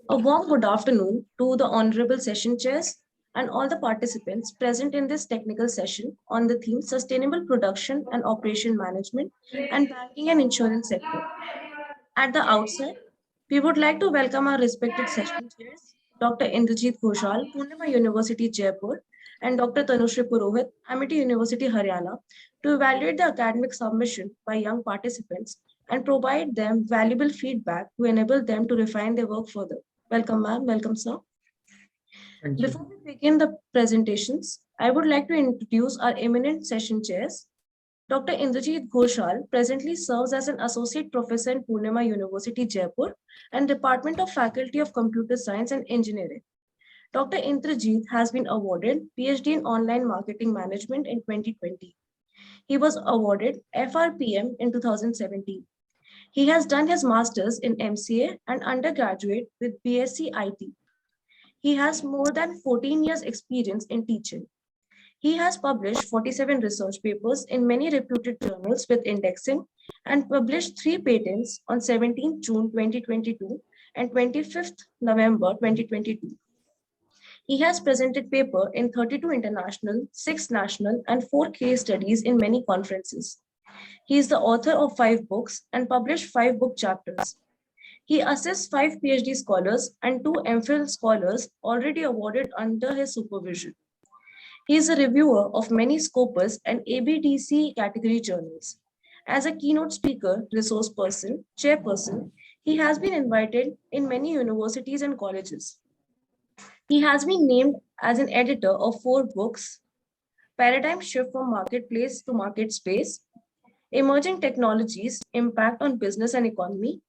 A warm good afternoon to the Honorable Session Chairs and all the participants present in this technical session on the theme Sustainable Production and Operation Management and Banking and Insurance Sector. At the outset, we would like to welcome our respected session chairs, Dr. Indrajit Ghoshal, Purnima University, Jaipur, and Dr. Tanushri Purohit, Amity University, Haryana, to evaluate the academic submission by young participants and provide them valuable feedback to enable them to refine their work further. Welcome, ma'am. Welcome, sir. Thank Before you. we begin the presentations, I would like to introduce our eminent session chairs. Dr. Indrajit Ghoshal presently serves as an associate professor in Purnima University, Jaipur, and Department of Faculty of Computer Science and Engineering. Dr. Indrajit has been awarded PhD in Online Marketing Management in 2020. He was awarded FRPM in 2017. He has done his master's in MCA and undergraduate with BSc IT. He has more than 14 years experience in teaching. He has published 47 research papers in many reputed journals with indexing and published 3 patents on 17 June 2022 and 25th November 2022. He has presented paper in 32 international, 6 national, and 4 case studies in many conferences. He is the author of 5 books and published 5 book chapters. He assists 5 PhD scholars and 2 MPhil scholars already awarded under his supervision. He is a reviewer of many Scopus and ABDC category journals. As a keynote speaker, resource person, chairperson, he has been invited in many universities and colleges. He has been named as an editor of 4 books: Paradigm Shift from Marketplace to Market Space, Emerging Technologies, Impact on Business and Economy,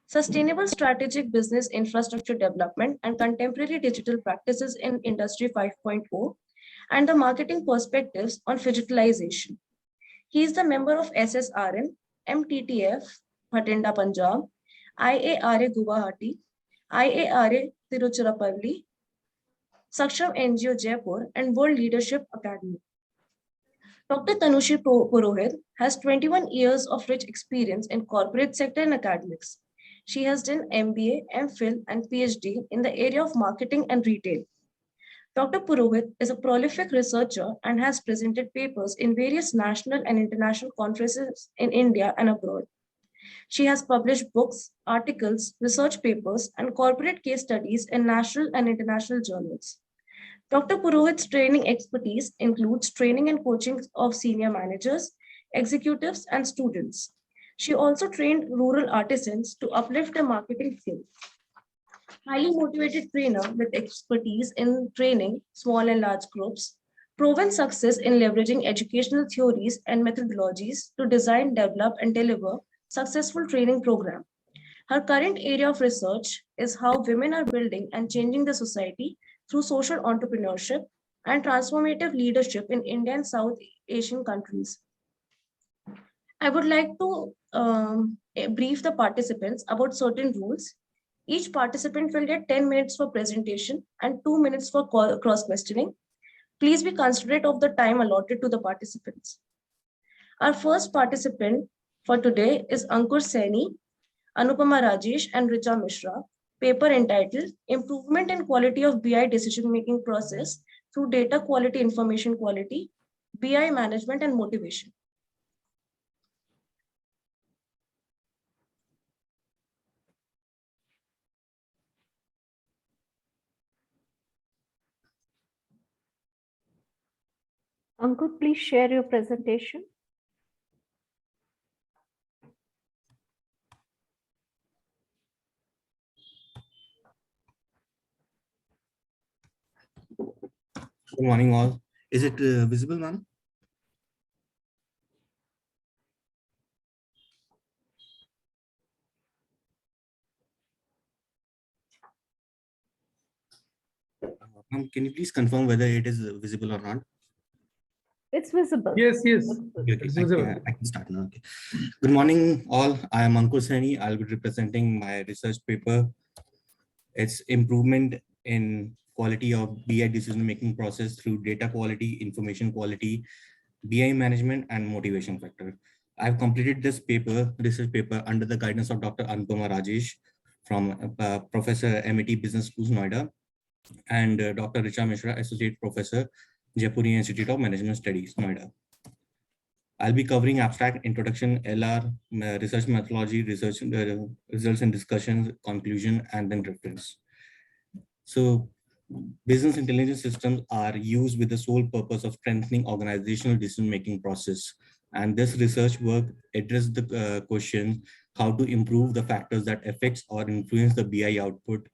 Sustainable Strategic Business Infrastructure Development and Contemporary Digital Practices in Industry 5.0, and the Marketing Perspectives on Digitalization. He is the member of SSRN, MTTF, Bhatinda, Punjab, IARA Guwahati, IARA Tiruchirappalli, Saksham NGO Jaipur, and World Leadership Academy. Dr. Tanushri Purohit has 21 years of rich experience in corporate sector and academics. She has done MBA, MPhil, and PhD in the area of marketing and retail. Dr. Purohit is a prolific researcher and has presented papers in various national and international conferences in India and abroad. She has published books, articles, research papers, and corporate case studies in national and international journals. Dr. Purohit's training expertise includes training and coaching of senior managers, executives, and students. She also trained rural artisans to uplift their marketing skills. Highly motivated trainer with expertise in training small and large groups, proven success in leveraging educational theories and methodologies to design, develop, and deliver successful training program. Her current area of research is how women are building and changing the society through social entrepreneurship and transformative leadership in India and South Asian countries. I would like to brief the participants about certain rules. Each participant will get 10 minutes for presentation and 2 minutes for cross-questioning. Please be considerate of the time allotted to the participants. Our first participant for today is Ankur Saini, Anupama Rajesh, and Richa Mishra. Paper entitled Improvement in Quality of BI Decision-Making Process through Data Quality, Information Quality, BI Management and Motivation. Ankur, please share your presentation. Good morning, all. Is it visible, ma'am? Ma'am, can you please confirm whether it is visible or not? It's visible. Yes, yes. Okay, It's visible. I can start now. Okay. Good morning, all. I am Ankur Saini. I'll be representing my research paper. It's improvement in quality of BI decision-making process through data quality, information quality, BI management, and motivation factor. I've completed this paper, research paper, under the guidance of Dr. Anupama Rajesh, from Professor MIT Business Schools, Noida, and Dr. Richa Mishra, Associate Professor, Jaipurian Institute of Management Studies, Noida. I'll be covering abstract, introduction, LR, research methodology, research results and discussions, conclusion, and then reference. So business intelligence systems are used with the sole purpose of strengthening organizational decision-making process. And this research work addressed the question how to improve the factors that affects or influence the BI output,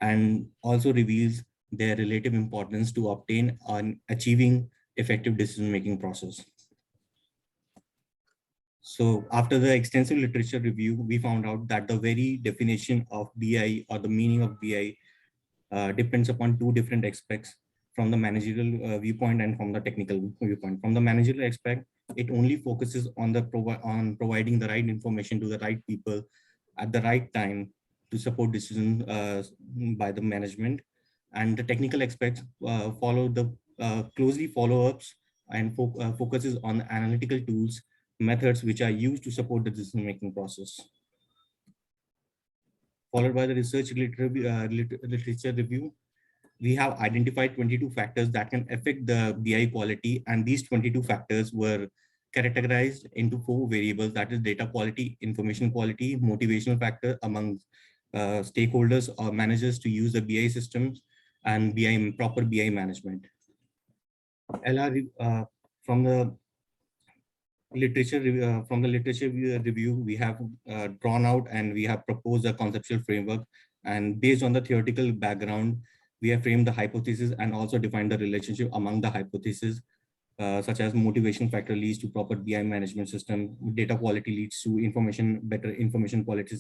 and also reveals their relative importance to obtain on achieving effective decision-making process. So after the extensive literature review, we found out that the very definition of BI or the meaning of BI depends upon two different aspects, from the managerial viewpoint and from the technical viewpoint. From the managerial aspect, it only focuses on providing the right information to the right people at the right time to support decisions by the management. And the technical aspects closely follow-ups and focuses on analytical tools, methods which are used to support the decision-making process. Followed by the research literature review, we have identified 22 factors that can affect the BI quality, and these 22 factors were categorized into 4 variables, that is data quality, information quality, motivational factor among stakeholders or managers to use the BI systems, and proper BI management. LR from the literature review, we have drawn out and we have proposed a conceptual framework, and based on the theoretical background, we have framed the hypothesis and also defined the relationship among the hypotheses, such as motivation factor leads to proper BI management system, data quality leads to better information quality,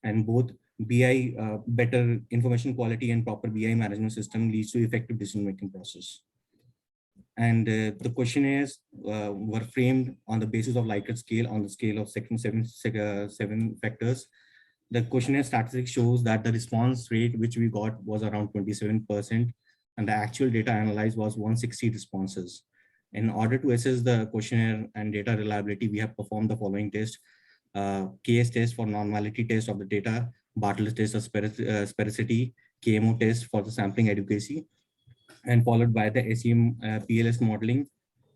and both better information quality and proper BI management system leads to effective decision-making process. And the questionnaires were framed on the basis of Likert scale on the scale of seven factors. The questionnaire statistics shows that the response rate which we got was around 27%, and the actual data analyzed was 160 responses. In order to assess the questionnaire and data reliability, we have performed the following tests: KS test for normality test of the data, Bartlett's test of sphericity, KMO test for the sampling adequacy, and followed by the SEM PLS modeling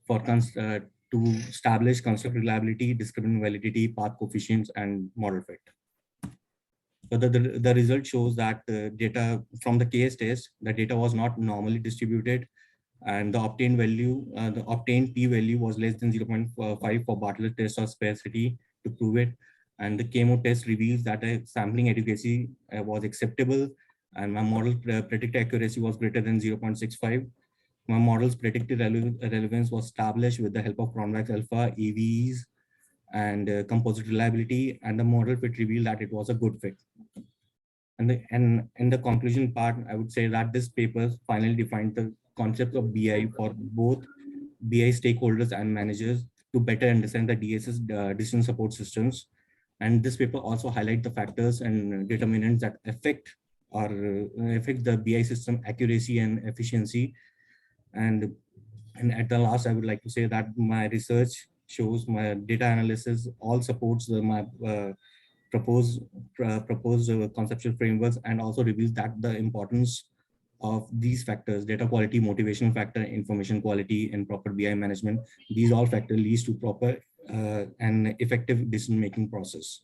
for to establish construct reliability, discriminant validity, path coefficients, and model fit. So the result shows that data from the KS test, the data was not normally distributed, and the obtained value, the obtained p-value was less than 0.5 for Bartlett test of sphericity to prove it. And the KMO test reveals that a sampling adequacy was acceptable, and my model predicted accuracy was greater than 0.65. My model's predicted relevance was established with the help of convex alpha, EVs, and composite reliability, and the model fit revealed that it was a good fit. And in the conclusion part, I would say that this paper finally defined the concept of BI for both BI stakeholders and managers to better understand the DSS decision support systems. And this paper also highlight the factors and determinants that affect the BI system accuracy and efficiency. And at the last, I would like to say that my research shows my data analysis all supports my proposed conceptual frameworks, and also reveals that the importance of these factors: data quality, motivation factor, information quality, and proper BI management. These all factors leads to proper and effective decision-making process.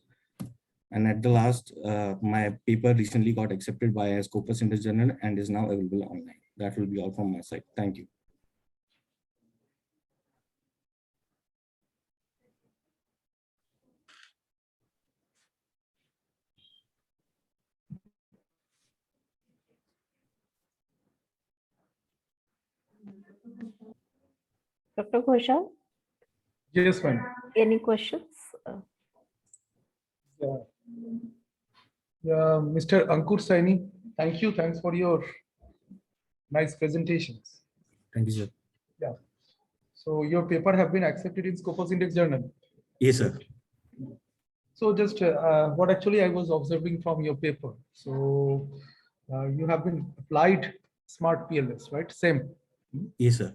And at the last, my paper recently got accepted by a Scopus Index Journal and is now available online. That will be all from my side. Thank you. Dr. Ghoshal, Yes, ma'am. any questions? Yeah, Mr. Ankur Saini, thank you. Thanks for your nice presentations. Thank you, sir. Yeah. So your paper have been accepted in Scopus Index Journal. Yes, sir. So just what actually I was observing from your paper. So you have been applied smart PLS, right? Same. Yes, sir.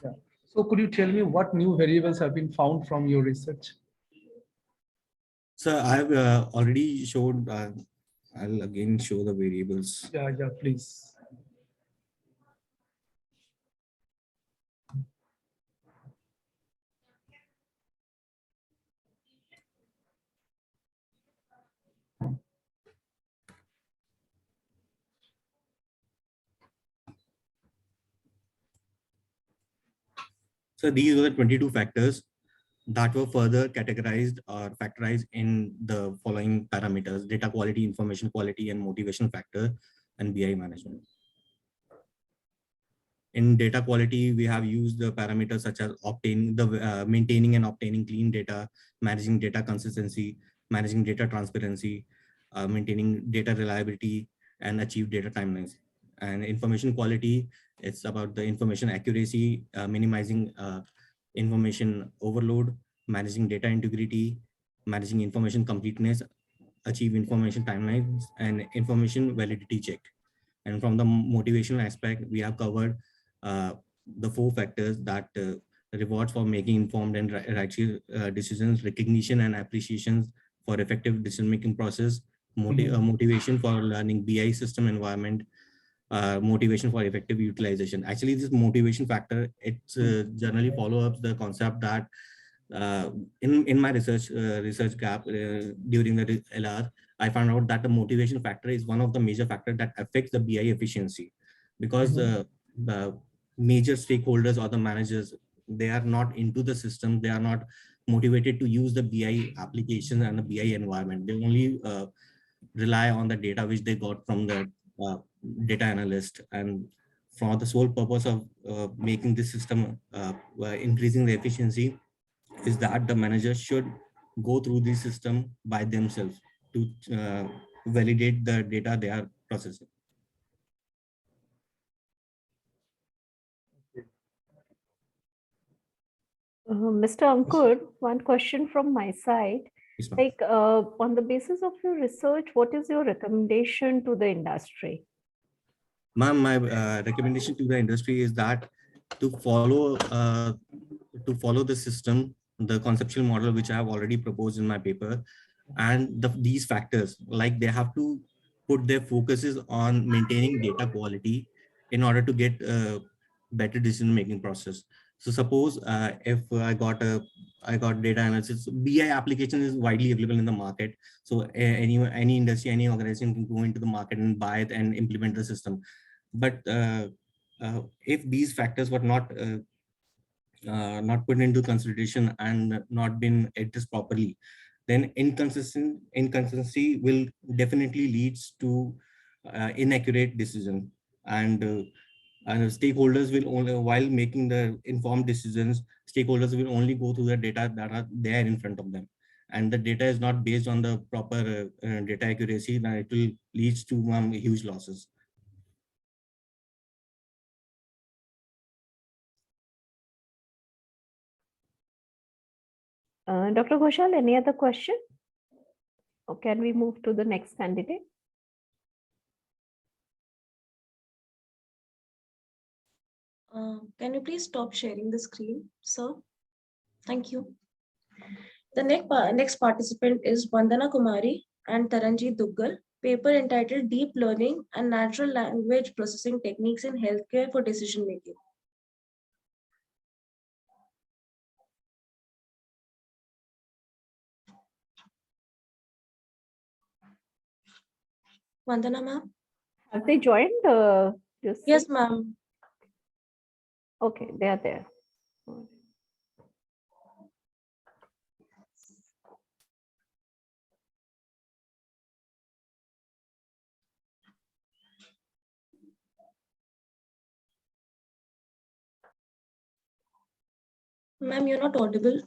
Yeah. So could you tell me what new variables have been found from your research? Sir, I have already showed I'll again show the variables. Yeah, please. So these were the 22 factors that were further categorized or factorized in the following parameters: data quality, information quality, and motivation factor, and BI management. In data quality, we have used the parameters such as maintaining and obtaining clean data, managing data consistency, managing data transparency, maintaining data reliability, and achieve data timelines. And information quality, it's about the information accuracy, minimizing information overload, managing data integrity, managing information completeness, achieve information timelines, and information validity check. And from the motivational aspect, we have covered the 4 factors that rewards for making informed and rightful decisions, recognition and appreciations for effective decision-making process, motivation for learning BI system environment, motivation for effective utilization. Actually, this motivation factor, it generally follow up the concept that in my research gap during the LR, I found out that the motivation factor is one of the major factors that affects the BI efficiency, because the major stakeholders or the managers, they are not into the system, they are not motivated to use the BI application and the BI environment. They only rely on the data which they got from the data analyst, and for the sole purpose of making this system increasing the efficiency, is that the manager should go through the system by themselves to validate the data they are processing. Mr. Ankur, one question from my side. Yes, ma'am. Like, on the basis of your research, what is your recommendation to the industry? Ma'am, my recommendation to the industry is that to follow the system, the conceptual model which I have already proposed in my paper, and these factors, like they have to put their focuses on maintaining data quality in order to get a better decision making process. So suppose if I got data analysis, BI application is widely available in the market. So any industry, any organization can go into the market and buy it and implement the system. But if these factors were not put into consideration and not been addressed properly, then inconsistency will definitely leads to inaccurate decision, and stakeholders will only, while making the informed decisions, stakeholders will only go through the data that are there in front of them, and the data is not based on the proper data accuracy, then it will leads to huge losses. Dr. Ghoshal, any other question? Or can we move to the next candidate? Can you please stop sharing the screen, sir? Thank you. The next participant is Vandana Kumari and Taranjeet Duggal, paper entitled Deep Learning and Natural Language Processing Techniques in Healthcare for Decision Making. Vandana ma'am? Have they joined? Yes, ma'am. Okay, they are there. Ma'am, you're not audible.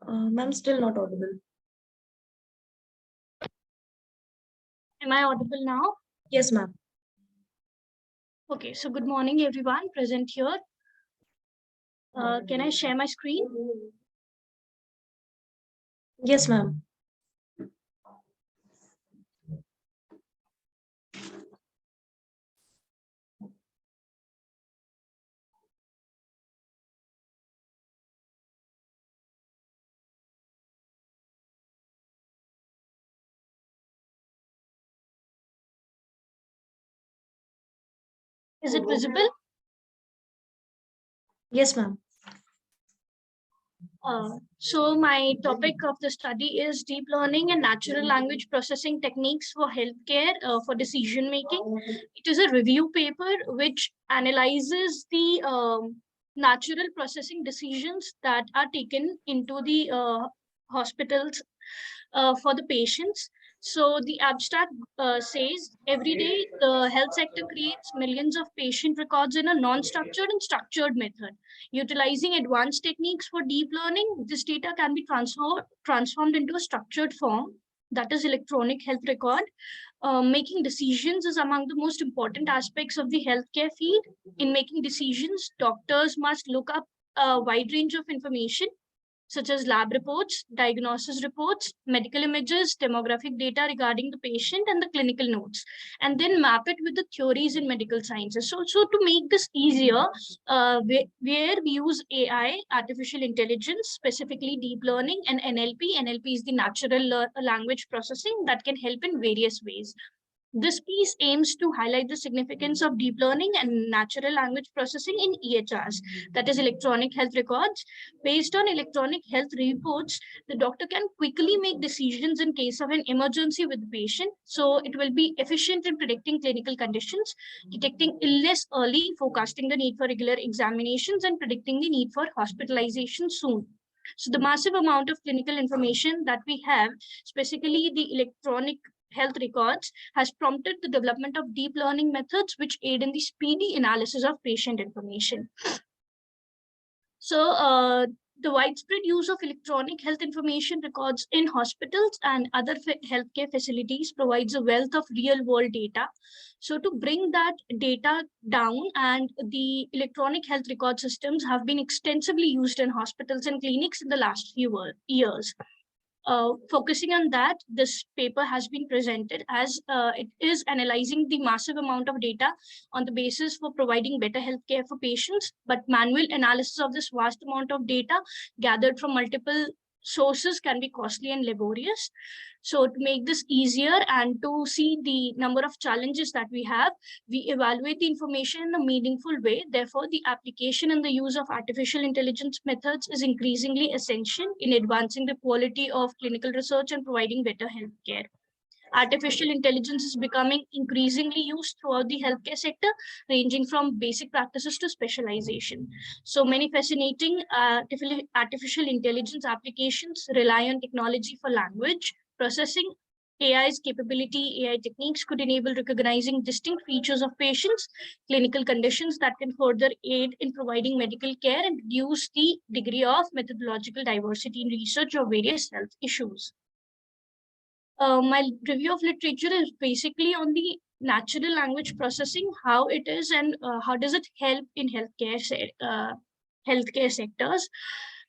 Ma'am, still not audible. Am I audible now? Yes, ma'am. Okay, so good morning, everyone present here. Can I share my screen? Yes, ma'am. Is it visible? Yes, ma'am. So my topic of the study is deep learning and natural language processing techniques for healthcare for decision making. It is a review paper which analyzes the natural processing decisions that are taken into the hospitals for the patients. So the abstract says every day the health sector creates millions of patient records in a non-structured and structured method. Utilizing advanced techniques for deep learning, this data can be transformed into a structured form, that is electronic health record. Making decisions is among the most important aspects of the healthcare field. In making decisions, doctors must look up a wide range of information such as lab reports, diagnosis reports, medical images, demographic data regarding the patient, and the clinical notes, and then map it with the theories in medical sciences. So to make this easier, where we use AI, artificial intelligence, specifically deep learning, and NLP. NLP is the natural language processing that can help in various ways. This piece aims to highlight the significance of deep learning and natural language processing in EHRs, that is electronic health records. Based on electronic health reports, the doctor can quickly make decisions in case of an emergency with the patient. So it will be efficient in predicting clinical conditions, detecting illness early, forecasting the need for regular examinations, and predicting the need for hospitalization soon. So the massive amount of clinical information that we have, specifically the electronic health records, has prompted the development of deep learning methods which aid in the speedy analysis of patient information. So the widespread use of electronic health information records in hospitals and other healthcare facilities provides a wealth of real world data. So to bring that data down, and the electronic health record systems have been extensively used in hospitals and clinics in the last few years. Focusing on that, this paper has been presented as it is analyzing the massive amount of data on the basis for providing better healthcare for patients, but manual analysis of this vast amount of data gathered from multiple sources can be costly and laborious. So to make this easier and to see the number of challenges that we have, we evaluate the information in a meaningful way. Therefore, the application and the use of artificial intelligence methods is increasingly essential in advancing the quality of clinical research and providing better healthcare. Artificial intelligence is becoming increasingly used throughout the healthcare sector, ranging from basic practices to specialization. So many fascinating artificial intelligence applications rely on technology for language processing. AI's capability, AI techniques could enable recognizing distinct features of patients, clinical conditions that can further aid in providing medical care and reduce the degree of methodological diversity in research of various health issues. My review of literature is basically on the natural language processing, how it is and how does it help in healthcare sectors.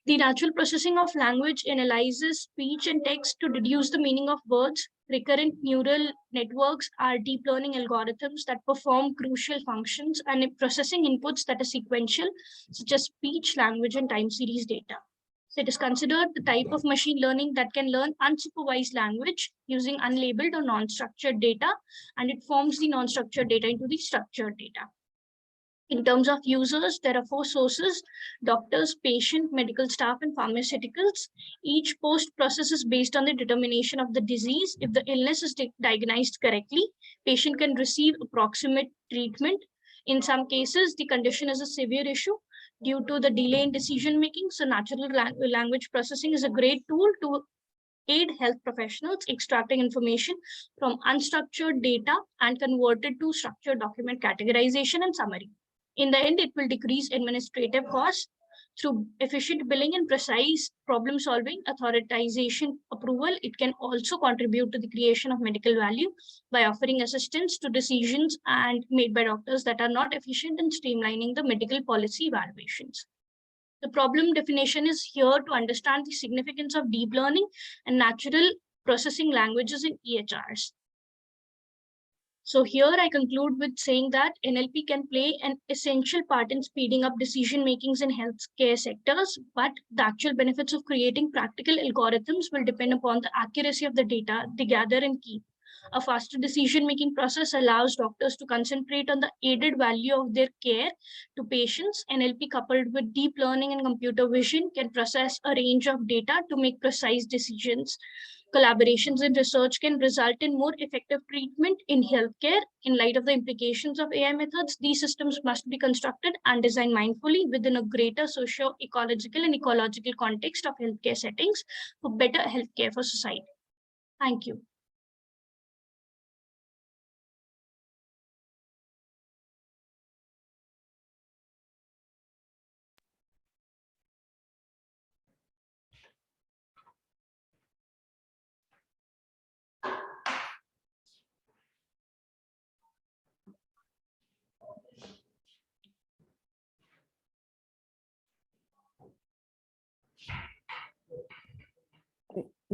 The natural processing of language analyzes speech and text to deduce the meaning of words. Recurrent neural networks are deep learning algorithms that perform crucial functions and processing inputs that are sequential, such as speech, language, and time series data. So it is considered the type of machine learning that can learn unsupervised language using unlabeled or non-structured data, and it forms the non-structured data into the structured data. In terms of users, there are 4 sources: doctors, patient, medical staff, and pharmaceuticals. Each post-process is based on the determination of the disease. If the illness is diagnosed correctly, patient can receive approximate treatment. In some cases, the condition is a severe issue due to the delay in decision making. So natural language processing is a great tool to aid health professionals extracting information from unstructured data and convert it to structured document categorization and summary. In the end, it will decrease administrative costs through efficient billing and precise problem solving, authorization approval. It can also contribute to the creation of medical value by offering assistance to decisions and made by doctors that are not efficient in streamlining the medical policy evaluations. The problem definition is here to understand the significance of deep learning and natural processing languages in EHRs. So here I conclude with saying that NLP can play an essential part in speeding up decision makings in healthcare sectors, but the actual benefits of creating practical algorithms will depend upon the accuracy of the data they gather and keep. A faster decision-making process allows doctors to concentrate on the aided value of their care to patients. NLP coupled with deep learning and computer vision can process a range of data to make precise decisions. Collaborations in research can result in more effective treatment in healthcare. In light of the implications of AI methods, these systems must be constructed and designed mindfully within a greater socio-ecological and ecological context of healthcare settings for better healthcare for society. Thank you.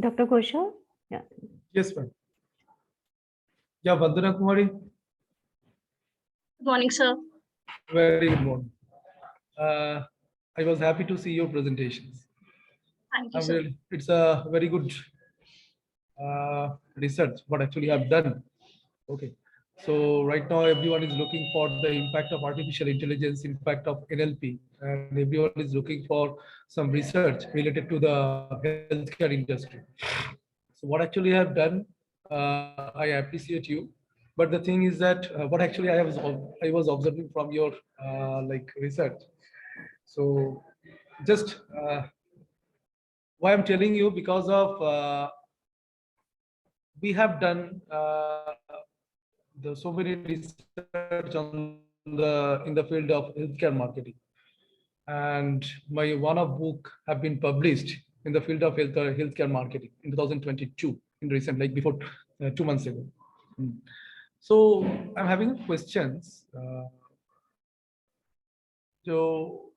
Dr. Ghoshal? Yeah. Yes, ma'am. Yeah, Vandana Kumari. Good morning, sir. Very good morning. I was happy to see your presentations. Thank you, sir. It's a very good research what actually I've done. Okay. So right now everyone is looking for the impact of artificial intelligence, impact of NLP, and everyone is looking for some research related to the healthcare industry. So what actually I have done, I appreciate you. But the thing is that what actually I was observing from your like research. So just why I'm telling you, because of we have done the so many research on in the field of healthcare marketing, and my one of book have been published in the field of healthcare marketing in 2022, in recent, like before 2 months ago. So I'm having questions. So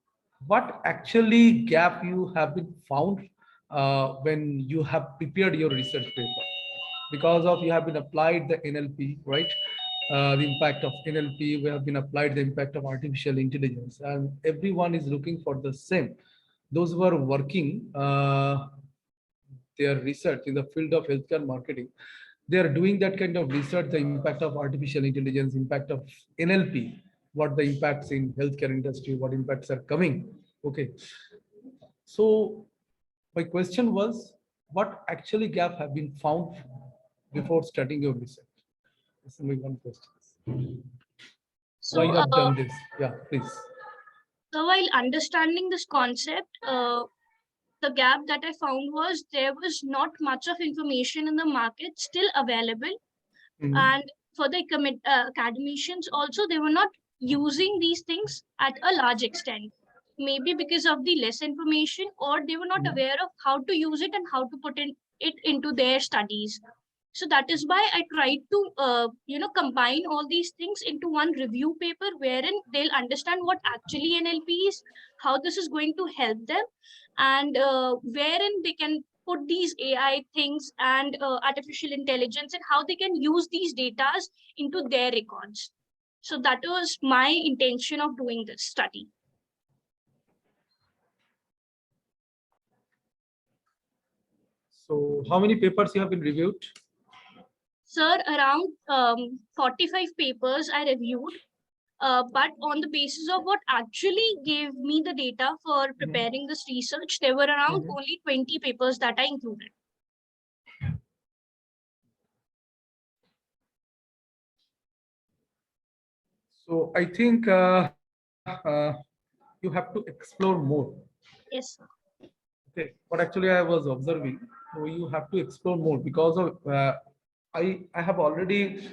what actually gap you have been found when you have prepared your research paper? Because of you have been applied the NLP, right? The impact of NLP, we have been applied the impact of artificial intelligence, and everyone is looking for the same. Those who are working their research in the field of healthcare marketing, they are doing that kind of research, the impact of artificial intelligence, impact of NLP, what the impacts in healthcare industry, what impacts are coming. Okay. So my question was, what actually gap have been found before starting your research? This is my one question. So, Why you have done this? Yeah, please. so while understanding this concept, the gap that I found was there was not much of information in the market still available. And for the academicians also, they were not using these things at a large extent. Maybe because of the less information, or they were not aware of how to use it and how to put it into their studies. So that is why I tried to combine all these things into one review paper wherein they'll understand what actually NLP is, how this is going to help them, and wherein they can put these AI things and artificial intelligence and how they can use these data into their records. So that was my intention of doing this study. So how many papers you have been reviewed? Sir, around 45 papers I reviewed, but on the basis of what actually gave me the data for preparing this research, there were around only 20 papers that I included. So I think you have to explore more. Yes, sir. Okay, what actually I was observing, so you have to explore more, because of I have already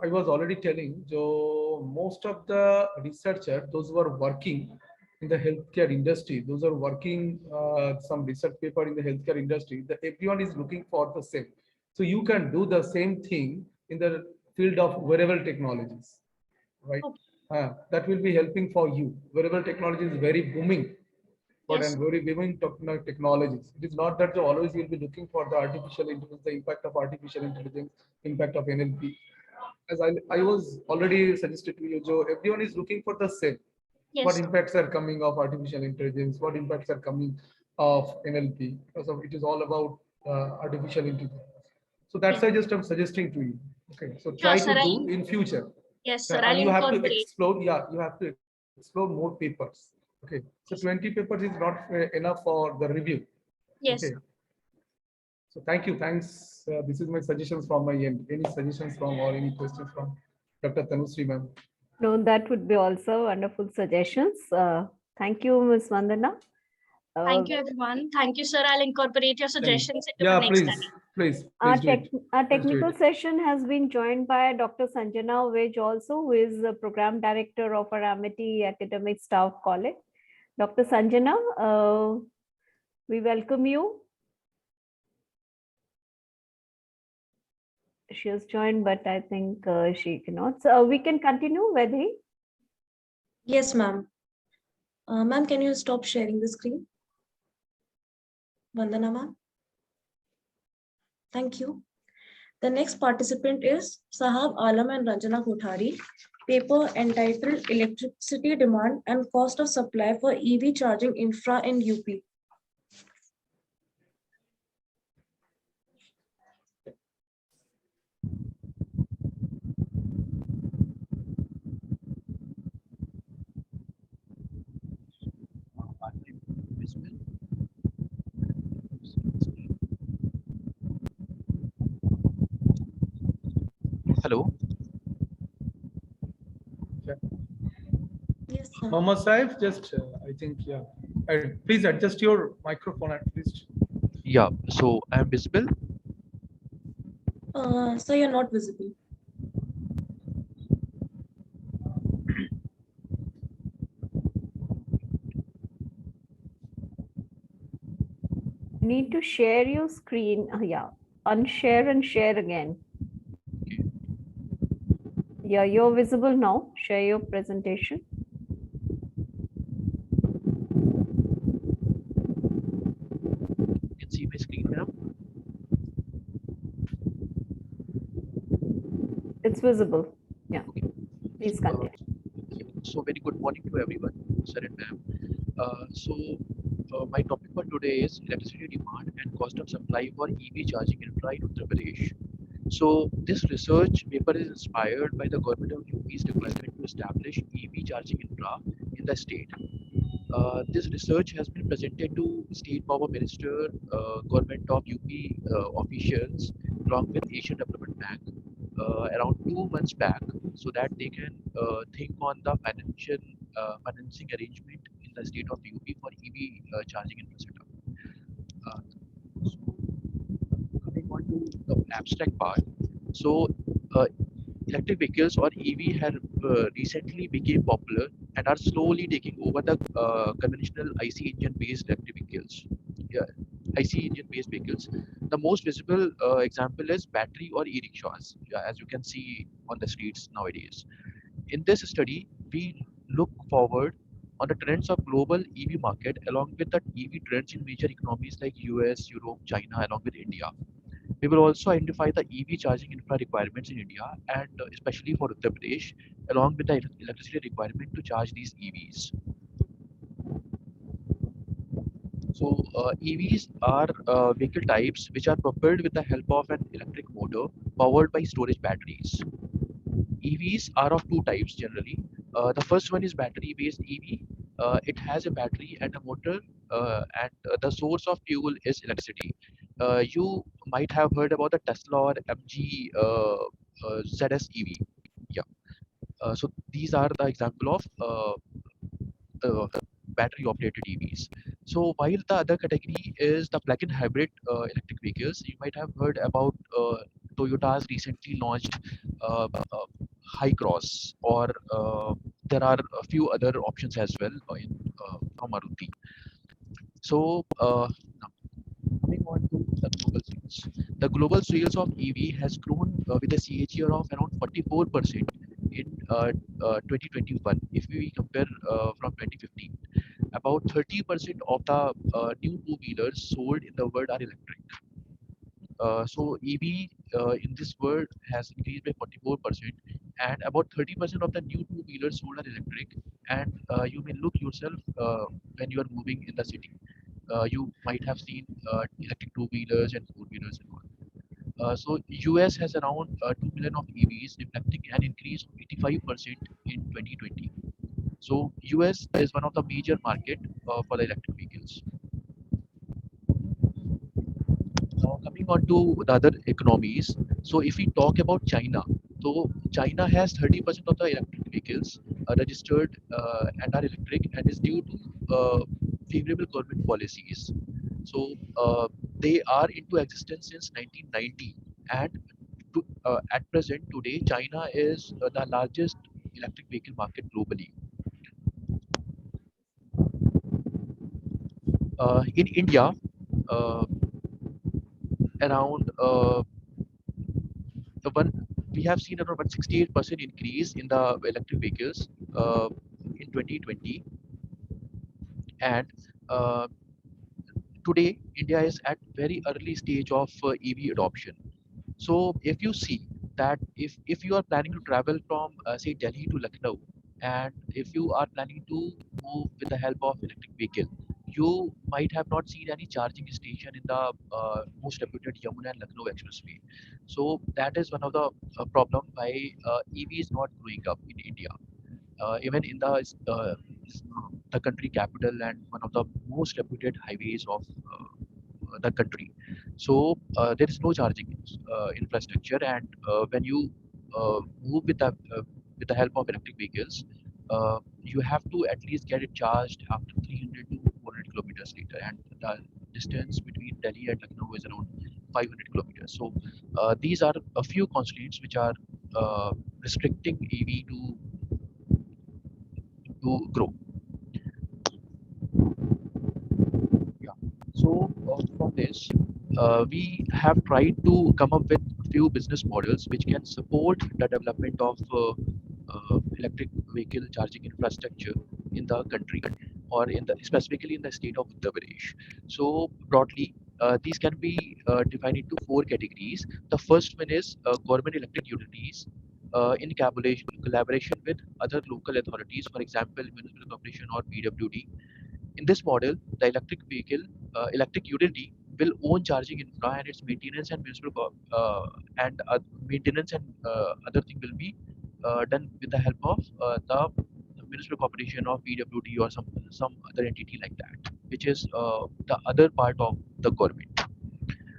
I was already telling, so most of the researchers, those who are working in the healthcare industry, those are working some research paper in the healthcare industry, that everyone is looking for the same. So you can do the same thing in the field of wearable technologies, right? Okay. That will be helping for you. Wearable technology is very booming, but Yes. and very booming technologies. It is not that you always will be looking for the artificial intelligence, the impact of artificial intelligence, impact of NLP. As I was already suggested to you, Joe, everyone is looking for the same. What Yes. impacts are coming of artificial intelligence? What impacts are coming of NLP? Because of it is all about artificial intelligence. So that's why just I'm suggesting to you. Okay, so Sure, try sir. to do in future. Yes, sir. I'll And you have to incorporate. explore, yeah, you have to explore more papers. Okay, so 20 papers is not enough for the review. Yes. Okay. So thank you, thanks. This is my suggestions from my end. Any suggestions from or any questions from Dr. Tanushree ma'am? No, that would be also wonderful suggestions. Thank you, Ms. Vandana. Thank you, everyone. Thank you, sir. I'll incorporate your suggestions into Yeah, the next please, study. please, Our, please do it. our Please do technical it. session has been joined by Dr. Sanjana Vij also, who is the Program Director of our Amity Academic Staff College. Dr. Sanjana, we welcome you. She has joined, but I think she cannot. So we can continue, Vedhi. Yes, ma'am. Ma'am, can you stop sharing the screen? Vandana, ma'am. Thank you. The next participant is Sahab Alam and Ranjana Kothari. Paper entitled Electricity Demand and Cost of Supply for EV Charging Infra in UP. Hello. Yes, sir. Mohammed Saif, just I think, yeah. Please adjust your microphone at least. Yeah, so I'm visible. So you're not visible. You need to share your screen. Yeah, unshare and share again. Okay. Yeah, you're visible now. Share your presentation. You can see my screen now. It's visible. Yeah, Okay. please Uh, continue. yeah. So very good morning to everyone, sir and ma'am. My topic for today is electricity demand and cost of supply for EV charging infra in Uttar Pradesh. So this research paper is inspired by the government of UP's requirement to establish EV charging infra in the state. This research has been presented to State Power Minister, Government of UP officials, along with Asian Development Bank, around 2 months back, so that they can think on the financing arrangement in the state of UP for EV charging infrastructure. Uh, so coming on to the abstract part, so uh, electric vehicles or EV have recently became popular and are slowly taking over the conventional IC engine based electric vehicles. Yeah, IC engine based vehicles. The most visible example is battery or e-rickshaws, yeah, as you can see on the streets nowadays. In this study, we look forward on the trends of global EV market along with the EV trends in major economies like US, Europe, China, along with India. We will also identify the EV charging infra requirements in India and especially for Uttar Pradesh, along with the electricity requirement to charge these EVs. So EVs are vehicle types which are propelled with the help of an electric motor powered by storage batteries. EVs are of two types generally. The first one is battery based EV. It has a battery and a motor, and the source of fuel is electricity. You might have heard about the Tesla or MG ZS EV. Yeah. So these are the example of the battery operated EVs. So while the other category is the plug-in hybrid electric vehicles, you might have heard about Toyota's recently launched High Cross, or there are a few other options as well from Maruti. So now coming on to the global sales. The global sales of EV has grown with a CAGR of around 44% in 2021 if we compare from 2015. About 30% of the new two-wheelers sold in the world are electric. So EV in this world has increased by 44%, and about 30% of the new two-wheelers sold are electric. And you may look yourself when you are moving in the city. You might have seen electric two-wheelers and four-wheelers and all. So US has around 2 million of EVs, reflecting an increase of 85% in 2020. So US is one of the major market for the electric vehicles. Now coming on to the other economies. So if we talk about China, so China has 30% of the electric vehicles registered and are electric, and is due to favorable government policies. So they are into existence since 1990, and at present today, China is the largest electric vehicle market globally. In India, uh, around the one we have seen around 168% increase in the electric vehicles in 2020, and uh, today India is at very early stage of EV adoption. So if you see that if you are planning to travel from say Delhi to Lucknow, and if you are planning to move with the help of electric vehicle, you might have not seen any charging station in the most reputed Yamuna and Lucknow expressway. So that is one of the problem why EV is not growing up in India. Even in the country capital and one of the most reputed highways of the country. So there is no charging infrastructure, and when you move with the help of electric vehicles, you have to at least get it charged after 300 to 400 kilometers later, and the distance between Delhi and Lucknow is around 500 kilometers. So these are a few constraints which are restricting EV to grow. Yeah. So from this, we have tried to come up with a few business models which can support the development of electric vehicle charging infrastructure in the country, or in the specifically in the state of Uttar Pradesh. So broadly, these can be divided into four categories. The first one is government electric utilities. In collaboration with other local authorities, for example, municipal corporation or PWD. In this model, the electric utility will own charging infra, and its maintenance and maintenance and other thing will be done with the help of the municipal corporation or PWD or some other entity like that, which is the other part of the government.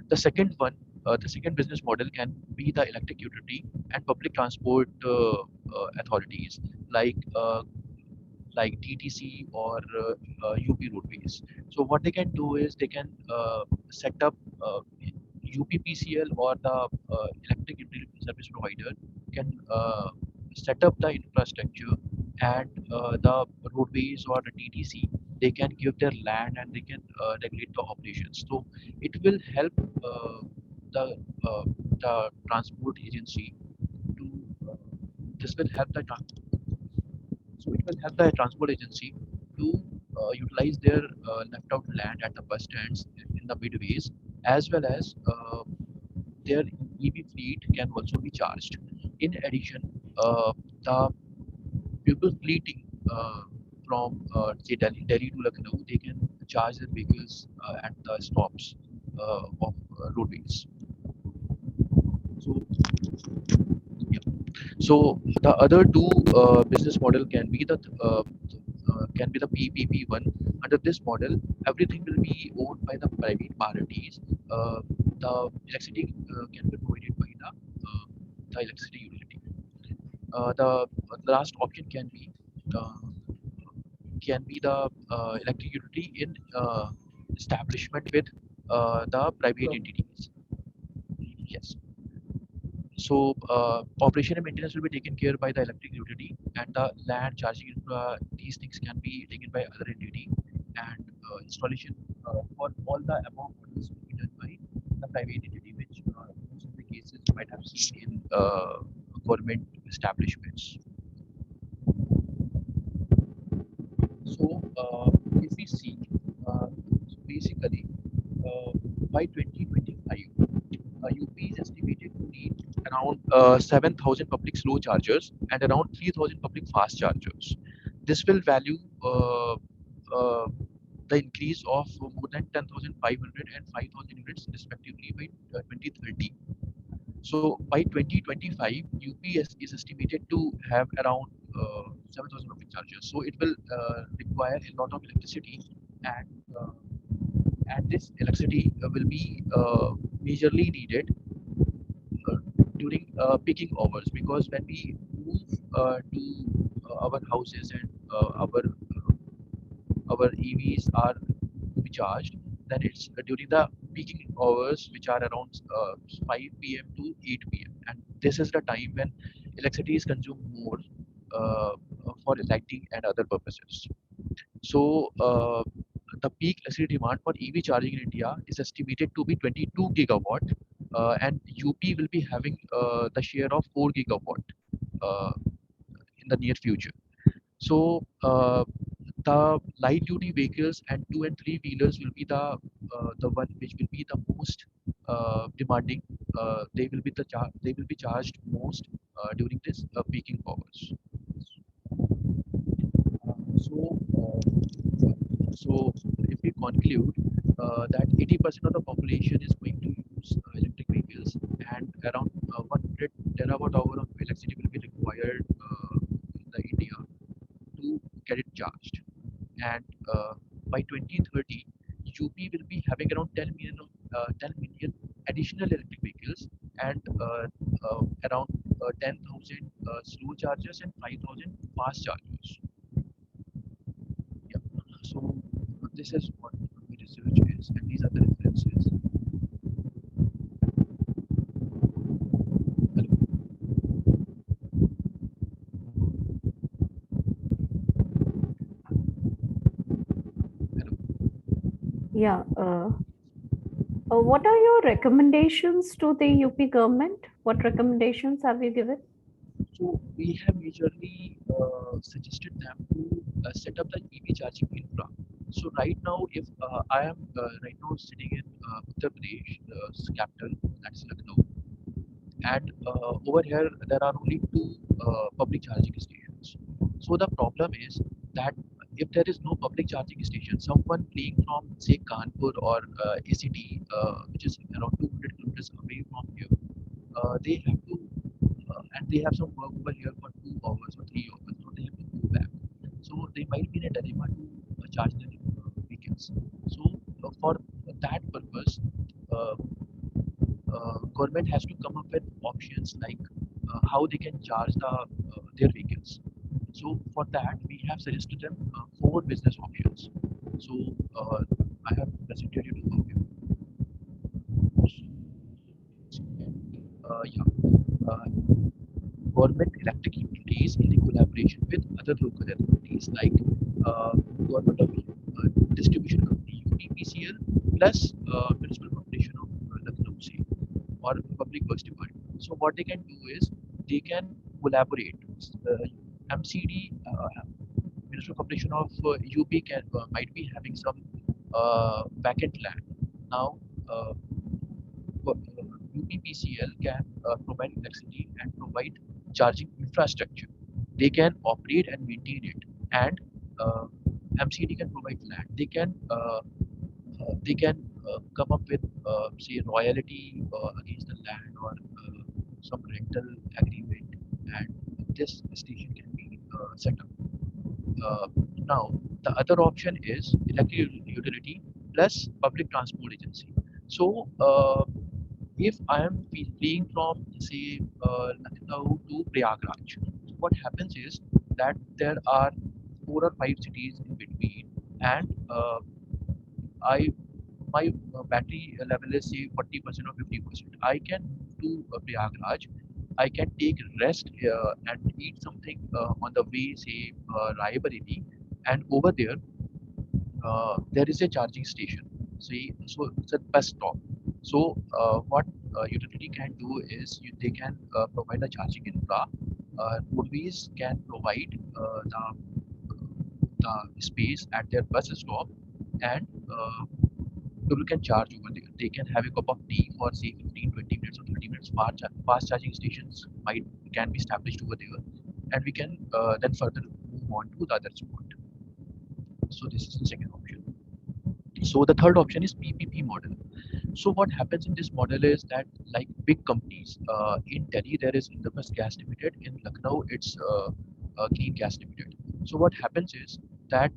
The second one, the second business model can be the electric utility and public transport authorities, like TTC or UP roadways. So what they can do is they can set up UPPCL, or the electric utility service provider can set up the infrastructure, and the roadways or the TTC, they can give their land and they can regulate the operations. So it will help the uh, the transport agency to this will help the so it will help the transport agency to utilize their left out land at the bus stands in the midways, as well as their EV fleet can also be charged. In addition, the people fleeting from say Delhi to Lucknow, they can charge their vehicles at the stops of roadways. So yeah. So the other two business model can be the PPP one. Under this model, everything will be owned by the private parties. The electricity can be provided by the electricity utility. The last option uh, can be the electric utility in establishment with the private entities. Yes. So operation and maintenance will be taken care by the electric utility, and the land charging infra, these things can be taken by other entity, and installation for all the above models will be done by the private entity, which most of the cases you might have seen in government establishments. So if we see, so basically uh, by 2025, UP is estimated to need around 7,000 public slow chargers and around 3,000 public fast chargers. This will value uh, the increase of more than 10,500 and 5,000 units respectively by 2030. So by 2025, UPS is estimated to have around 7,000 public chargers. So it will require a lot of electricity, and uh, and this electricity will be majorly needed uh, during peaking hours, because when we move to our houses and our EVs are to be charged, then it's during the peaking hours, which are around 5 p.m. to 8 p.m. And this is the time when electricity is consumed more for lighting and other purposes. So the peak electricity demand for EV charging in India is estimated to be 22 gigawatt, and UP will be having the share of 4 gigawatt uh, in the near future. So the light duty vehicles and two and three wheelers will be the one which will be the most demanding. They will be charged most during this peaking hours. So, so if we conclude that 80% of the population is going to use electric vehicles, and around 100 terawatt hour of electricity will be required in the India to get it charged, and by 2030, UP will be having around 10 million additional electric vehicles, and around 10,000 slow chargers and 5,000 fast chargers. Yeah. So this is what my research is, and these are the references. Hello. Hello. Yeah. What are your recommendations to the UP government? What recommendations have you given? So we have majorly suggested them to set up the EV charging infra. So right now, if I am right now sitting in Uttar Pradesh, capital, that's Lucknow, and over here there are only two public charging stations. So the problem is that if there is no public charging station, someone fleeing from say Kanpur or ACT, which is around 200 kilometers away from here, they have to and they have some work over here for 2 hours or 3 hours, so they have to go back. So they might be in a dilemma to charge their vehicles. So for that purpose, uh, government has to come up with options like how they can charge their vehicles. So for that, we have suggested them four business options. So I have presented you to you. Yeah. Uh, Government electric utilities in collaboration with other local authorities like government of distribution company UTPCL plus municipal corporation of Lucknow say, or public works department. So what they can do is they can collaborate. MCD, municipal corporation of UP can might be having some vacant land. Now UPPCL can provide electricity and provide charging infrastructure. They can operate and maintain it, and uh, MCD can provide land. They can come up with say royalty against the land, or some rental agreement, and this station can be set up. Uh, Now, the other option is electric utility plus public transport agency. So, if I am fleeing from, say, Lucknow to Prayagraj, so what happens is that there are 4 or 5 cities in between, and I my battery level is say 40% or 50%. I can do Prayagraj. I can take rest and eat something on the way, say Rai Bareli, and over there there is a charging station. See, so it's a bus stop. So what utility can do is they can provide a charging infra. Roadways can provide the space at their bus stop, and people can charge over there. They can have a cup of tea for say 15, 20 minutes or 30 minutes. Fast charging stations might can be established over there, and we can then further move on to the other spot. So this is the second option. So the third option is PPP model. So what happens in this model is that, like big companies, in Delhi there is Indus Gas Limited, in Lucknow it's Green Gas Limited. So what happens is that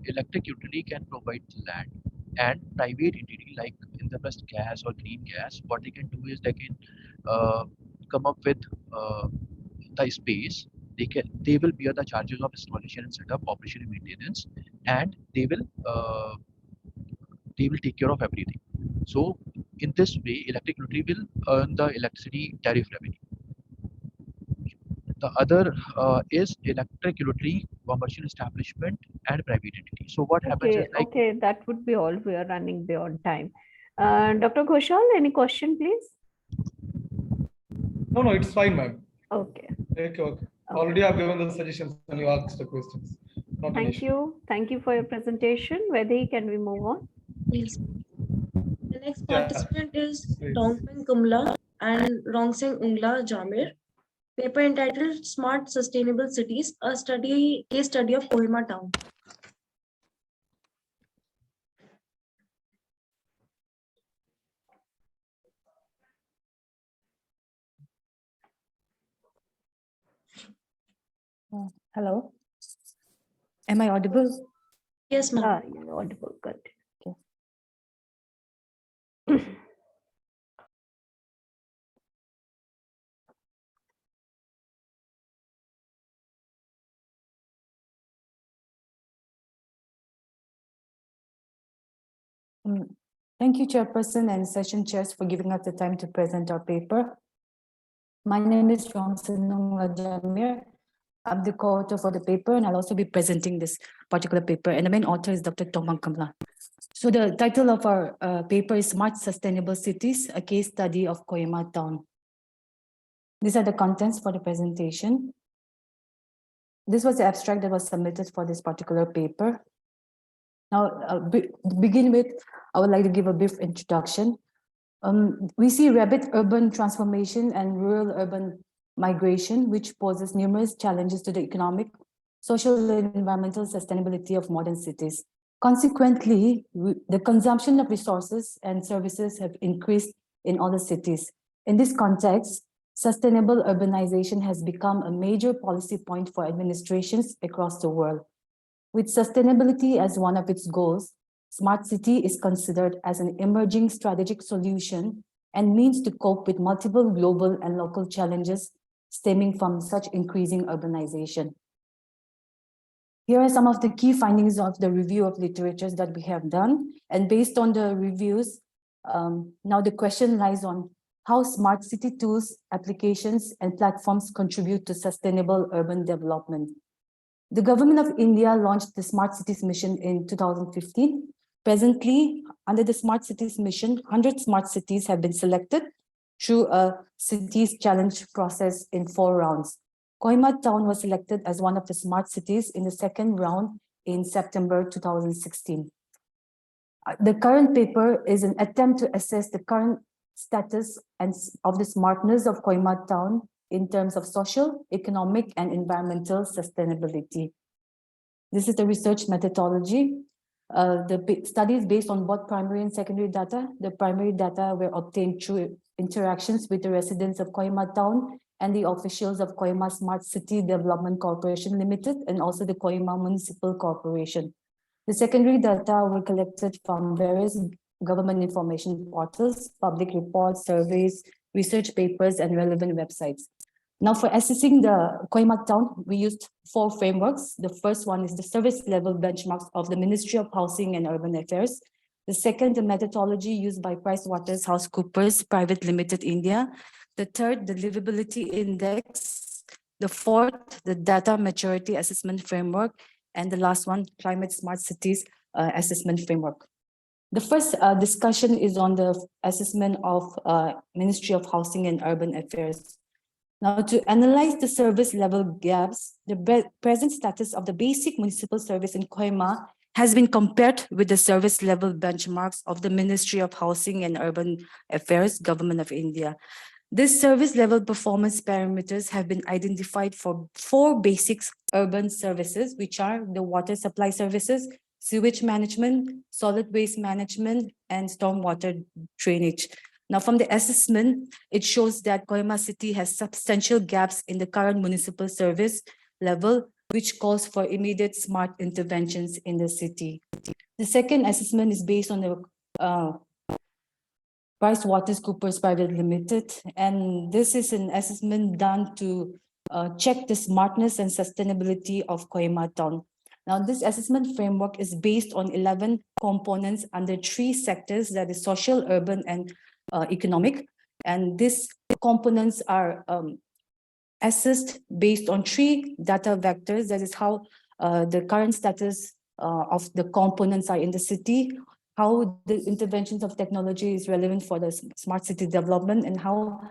electric utility can provide the land, and private entity like Indus Gas or Green Gas, what they can do is they can uh, come up with the space. They will bear the charges of installation and setup, operation and maintenance, and they will take care of everything. So in this way, electric utility will earn the electricity tariff revenue. The other is electric utility, commercial establishment, and private entity. So what happens is Okay, like, okay, that would be all. We are running beyond time. Dr. Ghoshal, any question, please? No, it's fine, ma'am. Okay. Okay. Already I've given the suggestions and you asked the questions. Not an Thank issue. you. Thank you for your presentation. Vedhi, can we move on? Yes. The next Yeah, participant is please. Tongpeng Kumla and Rongseng Ungla Jamir. Paper entitled Smart Sustainable Cities, a case study of Kohima town. Hello. Am I audible? Yes, ma'am. You're audible. Good. Thank you, Chairperson and session chairs, for giving us the time to present our paper. My name is Rongsenung Jamir. I'm the co-author for the paper, and I'll also be presenting this particular paper. And the main author is Dr. Tongpeng Kumla. So the title of our paper is Smart Sustainable Cities, a case study of Kohima town. These are the contents for the presentation. This was the abstract that was submitted for this particular paper. Now, to begin with, I would like to give a brief introduction. We see rapid urban transformation and rural-urban migration, which poses numerous challenges to the economic, social, and environmental sustainability of modern cities. Consequently, the consumption of resources and services have increased in all the cities. In this context, sustainable urbanization has become a major policy point for administrations across the world. With sustainability as one of its goals, smart city is considered as an emerging strategic solution and means to cope with multiple global and local challenges stemming from such increasing urbanization. Here are some of the key findings of the review of literatures that we have done. And based on the reviews, now the question lies on how smart city tools, applications, and platforms contribute to sustainable urban development. The government of India launched the Smart Cities Mission in 2015. Presently, under the Smart Cities Mission, 100 smart cities have been selected through a cities challenge process in 4 rounds. Kohima town was selected as one of the smart cities in the second round in September 2016. The current paper is an attempt to assess the current status and of the smartness of Kohima town in terms of social, economic, and environmental sustainability. This is the research methodology. The study is based on both primary and secondary data. The primary data were obtained through interactions with the residents of Kohima town and the officials of Kohima Smart City Development Corporation Limited and also the Kohima Municipal Corporation. The secondary data were collected from various government information portals, public reports, surveys, research papers, and relevant websites. Now, for assessing the Kohima town, we used 4 frameworks. The first one is the service level benchmarks of the Ministry of Housing and Urban Affairs. The second, the methodology used by PricewaterhouseCoopers Private Limited India. The third, the livability index. The fourth, the data maturity assessment framework. And the last one, climate smart cities assessment framework. The first discussion is on the assessment of Ministry of Housing and Urban Affairs. Now, to analyze the service level gaps, the present status of the basic municipal service in Kohima has been compared with the service level benchmarks of the Ministry of Housing and Urban Affairs, Government of India. This service level performance parameters have been identified for 4 basic urban services, which are the water supply services, sewage management, solid waste management, and stormwater drainage. Now, from the assessment, it shows that Kohima City has substantial gaps in the current municipal service level, which calls for immediate smart interventions in the city. The second assessment is based on the PricewaterhouseCoopers Private Limited, and this is an assessment done to check the smartness and sustainability of Kohima Town. Now, this assessment framework is based on 11 components under 3 sectors, that is social, urban, and economic. And these components are assessed based on 3 data vectors. That is how the current status of the components are in the city, how the interventions of technology is relevant for the smart city development, and how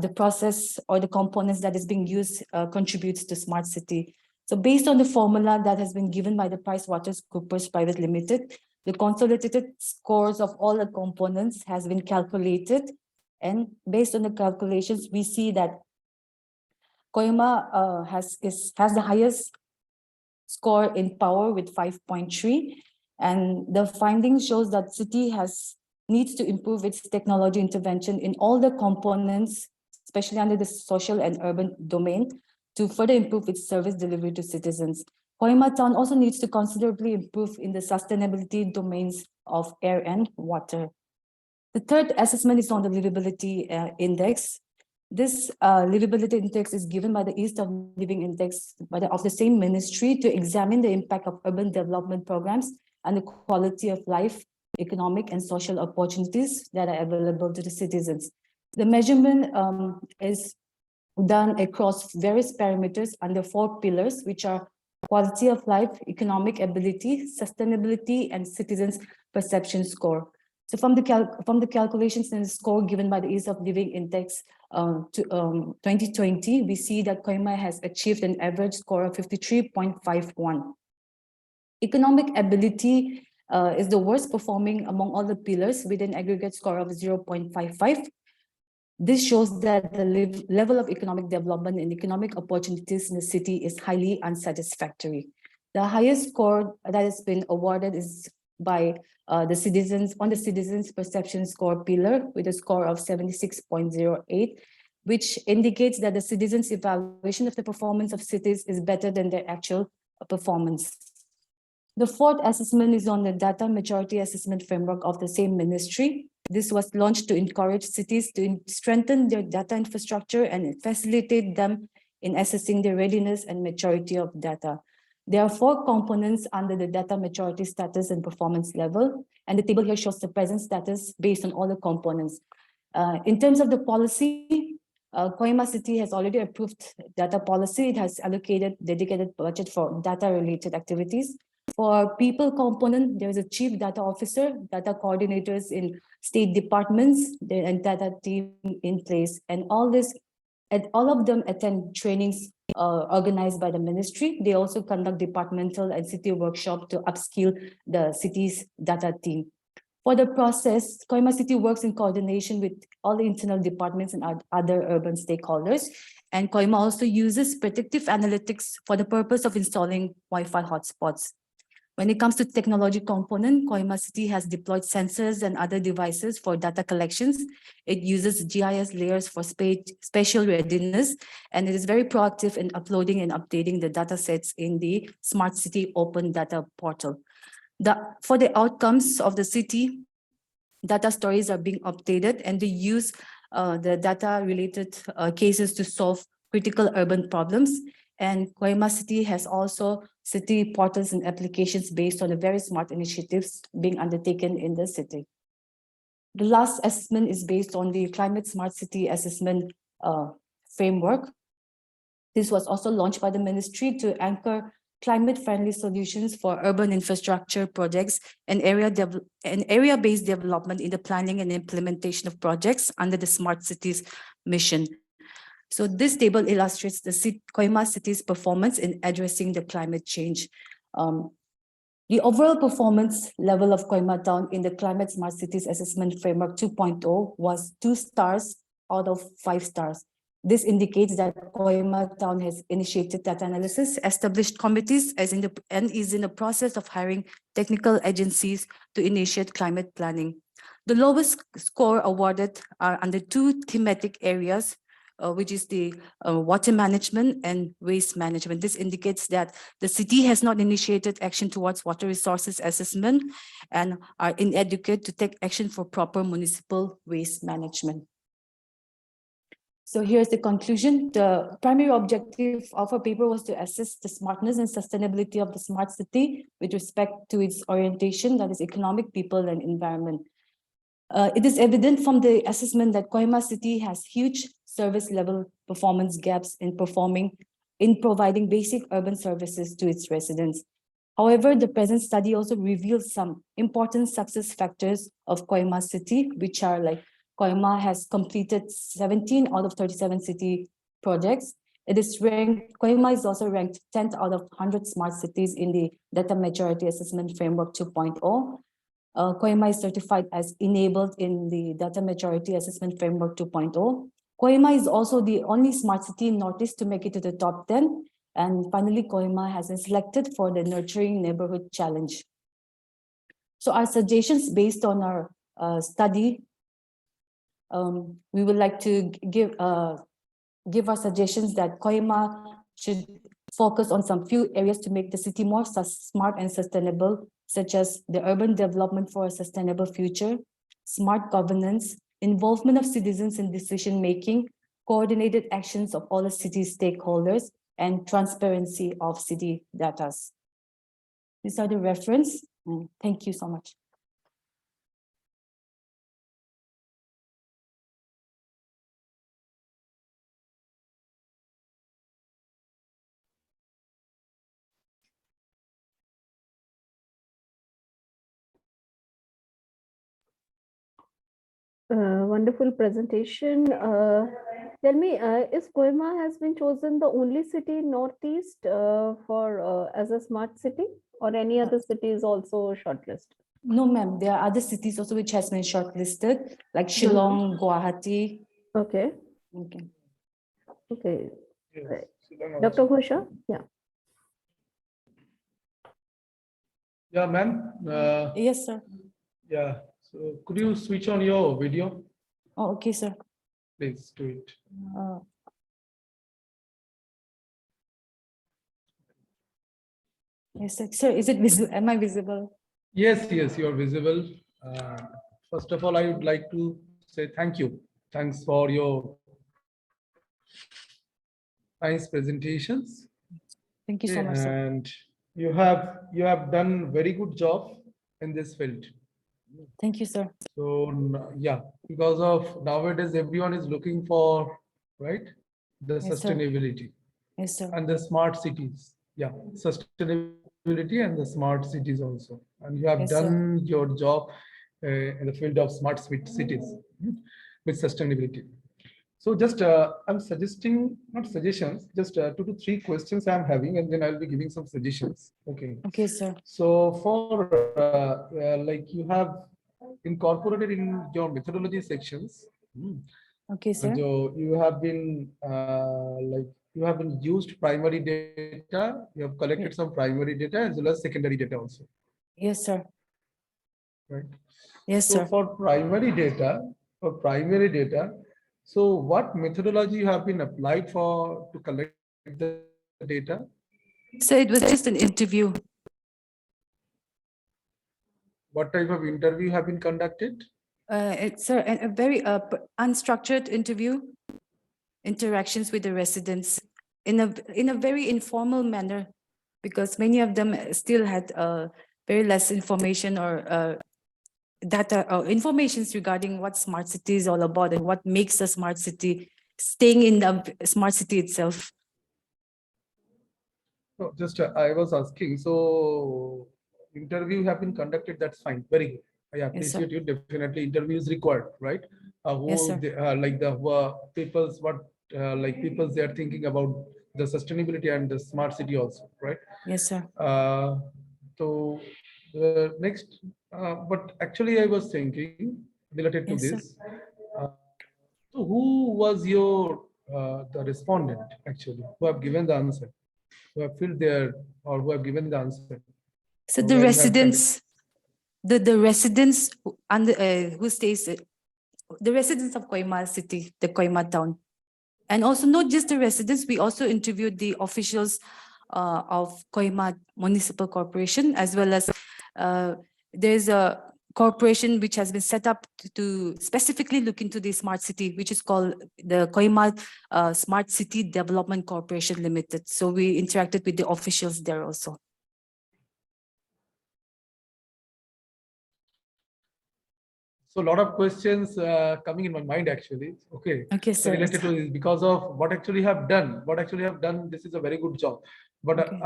the process or the components that is being used contributes to smart city. So based on the formula that has been given by the PricewaterhouseCoopers Private Limited, the consolidated scores of all the components has been calculated. And based on the calculations, we see that Kohima has the highest score in power with 5.3. And the findings shows that city needs to improve its technology intervention in all the components, especially under the social and urban domain, to further improve its service delivery to citizens. Kohima Town also needs to considerably improve in the sustainability domains of air and water. The third assessment is on the livability index. This livability index is given by the Ease of Living Index of the same ministry to examine the impact of urban development programs and the quality of life, economic and social opportunities that are available to the citizens. The measurement is done across various parameters under 4 pillars, which are quality of life, economic ability, sustainability, and citizens' perception score. So from the calculations and the score given by the Ease of Living Index to 2020, we see that Kohima has achieved an average score of 53.51. Economic ability is the worst performing among all the pillars with an aggregate score of 0.55. This shows that the level of economic development and economic opportunities in the city is highly unsatisfactory. The highest score that has been awarded is by the citizens perception score pillar with a score of 76.08, which indicates that the citizens' evaluation of the performance of cities is better than their actual performance. The fourth assessment is on the data maturity assessment framework of the same ministry. This was launched to encourage cities to strengthen their data infrastructure and facilitate them in assessing the readiness and maturity of data. There are 4 components under the data maturity status and performance level, and the table here shows the present status based on all the components. In terms of the policy, Kohima City has already approved data policy. It has allocated dedicated budget for data-related activities. For people component, there is a chief data officer, data coordinators in state departments, and data team in place. And all of them attend trainings organized by the ministry. They also conduct departmental and city workshop to upskill the city's data team. For the process, Kohima City works in coordination with all the internal departments and other urban stakeholders. And Kohima also uses predictive analytics for the purpose of installing Wi-Fi hotspots. When it comes to technology component, Kohima City has deployed sensors and other devices for data collections. It uses GIS layers for spatial readiness, and it is very proactive in uploading and updating the data sets in the Smart City Open Data Portal. For the outcomes of the city, data stories are being updated, and they use the data-related cases to solve critical urban problems. And Kohima City has also city portals and applications based on the very smart initiatives being undertaken in the city. The last assessment is based on the Climate Smart City Assessment Framework. This was also launched by the ministry to anchor climate-friendly solutions for urban infrastructure projects and area-based development in the planning and implementation of projects under the Smart Cities mission. So this table illustrates the Kohima City's performance in addressing the climate change. The overall performance level of Kohima Town in the Climate Smart Cities Assessment Framework 2.0 was 2 stars out of 5 stars. This indicates that Kohima town has initiated data analysis, established committees, and is in the process of hiring technical agencies to initiate climate planning. The lowest score awarded are under two thematic areas, which is the water management and waste management. This indicates that the city has not initiated action towards water resources assessment and are inadequate to take action for proper municipal waste management. So here's the conclusion. The primary objective of our paper was to assess the smartness and sustainability of the smart city with respect to its orientation, that is economic, people, and environment. It is evident from the assessment that Kohima city has huge service level performance gaps in providing basic urban services to its residents. However, the present study also reveals some important success factors of Kohima city, which are like Kohima has completed 17 out of 37 city projects. Kohima is also ranked 10th out of 100 smart cities in the Data Maturity Assessment Framework 2.0. Kohima is certified as enabled in the Data Maturity Assessment Framework 2.0. Kohima is also the only smart city in Northeast to make it to the top 10. And finally, Kohima has been selected for the Nurturing Neighborhood Challenge. So our suggestions based on our study, we would like to give our suggestions that Kohima should focus on some few areas to make the city more smart and sustainable, such as the urban development for a sustainable future, smart governance, involvement of citizens in decision-making, coordinated actions of all the city stakeholders, and transparency of city data. These are the reference. Thank you so much. Wonderful presentation. Tell me, is Kohima has been chosen the only city in Northeast for as a smart city, or any other city is also shortlisted? No, ma'am. There are other cities also which has been shortlisted, like Shillong, Guwahati. Okay. Okay. Okay. Yes. Dr. Ghosha? Yeah. Yeah, ma'am. Yes, sir. Yeah. So could you switch on your video? Oh, okay, sir. Please do it. Yes, sir. Sir, is it visible? Am I visible? Yes, yes, you are visible. First of all, I would like to say thank you. Thanks for your nice presentations. Thank you so much, sir. And you have done very good job in this field. Thank you, sir. So yeah, because of nowadays everyone is looking for, right, the Yes, sir. sustainability Yes, sir. and the smart cities. Yeah, sustainability and the smart cities also. And you have Yes, sir. done your job in the field of smart cities with sustainability. So just I'm suggesting, not suggestions, just 2 to 3 questions I'm having, and then I'll be giving some suggestions. Okay. Okay, sir. So for like you have incorporated in your methodology sections. Okay, sir. So you have been used primary data. You have collected some primary data as well as secondary data also. Yes, sir. Right. Yes, So sir. for primary data, so what methodology you have been applied to collect the data? So it was just an interview. What type of interview have been conducted? It's a very unstructured interview, interactions with the residents in a very informal manner, because many of them still had very less information or data or informations regarding what smart city is all about and what makes a smart city, staying in the smart city itself. No, just I was asking. So interview have been conducted. That's fine. Very good. I Yes, sir. appreciate you. Definitely, interview is required, right? Yes, sir. Like the people's what like people's they are thinking about the sustainability and the smart city also, right? Yes, sir. So the next, but actually I was thinking related to Yes, sir. this. So who was your the respondent actually who have given the answer, who have filled their or who have given the answer. So So the where you have residents, the residents who stays, the residents of Koima city, the Koima town. And also not just the residents, we also interviewed the officials of Koima Municipal Corporation, as well as there's a corporation which has been set up to specifically look into the smart city, which is called the Koima Smart City Development Corporation Limited. So we interacted with the officials there also. So a lot of questions coming in my mind actually. Okay. Okay, So sir. related to this, because of what actually have done, this is a very good job. But Okay.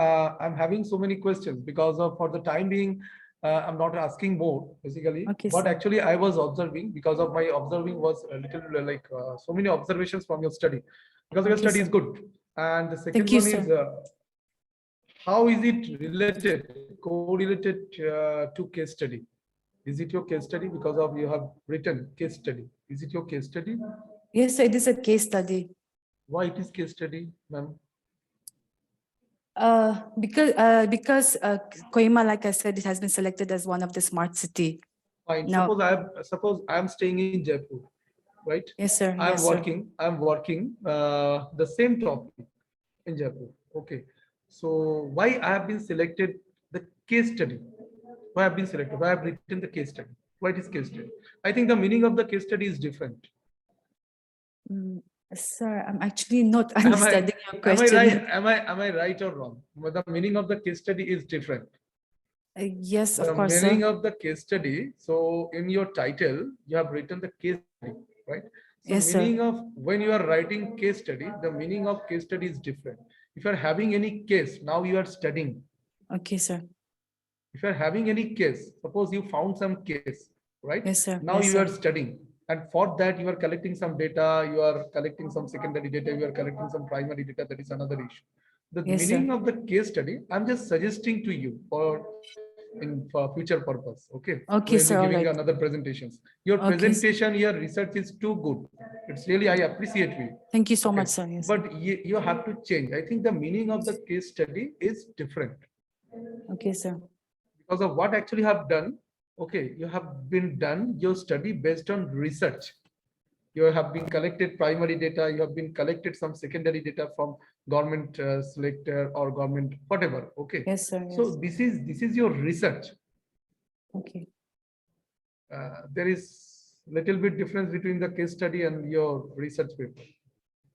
I'm having so many questions because of for the time being, I'm not asking more basically. Okay, But sir. actually I was observing, because of my observing was a little like so many observations from your study, because your Okay, study sir. is good. And the second Thank you, one is how is it related, correlated to case study? Is it your case study? Because of you have written case study. Is it your case study? Yes, sir, it is a case study. Why it is case study, ma'am? Because Koima, like I said, it has been selected as one of the smart city. Fine. Now- Suppose I am staying in Jaipur, right? Yes, sir. I'm Yes, sir. working the same topic in Jaipur. Okay. So why I have been selected the case study? Why I have been selected? Why I have written the case study? Why it is case study? I think the meaning of the case study is different. Sir, I'm actually not Am I, understanding your question. am I right or wrong? But the meaning of the case study is different. Yes, of The course, meaning sir. of the case study. So in your title, you have written the case study, right? So Yes, sir. meaning of when you are writing case study, the meaning of case study is different. If you are having any case, now you are studying. Okay, sir. If you are having any case, suppose you found some case, right? Yes, sir. Now Yes, you sir. are studying. And for that, you are collecting some data, you are collecting some secondary data, you are collecting some primary data. That is another issue. The Yes, sir. meaning of the case study, I'm just suggesting to you for future purpose. Okay. Okay, When sir. you're All giving right. another presentations. Your Okay, sir. presentation, your research is too good. It's really, I appreciate you. Thank you so Okay. much, sir. Yes, sir. But you have to change. I think the meaning of the case study is different. Okay, sir. Because of what actually have done. Okay, you have been done your study based on research. You have been collected primary data, you have been collected some secondary data from government selector or government whatever. Okay. Yes, sir. Yes. So this is your research. Okay. There is little bit difference between the case study and your research paper.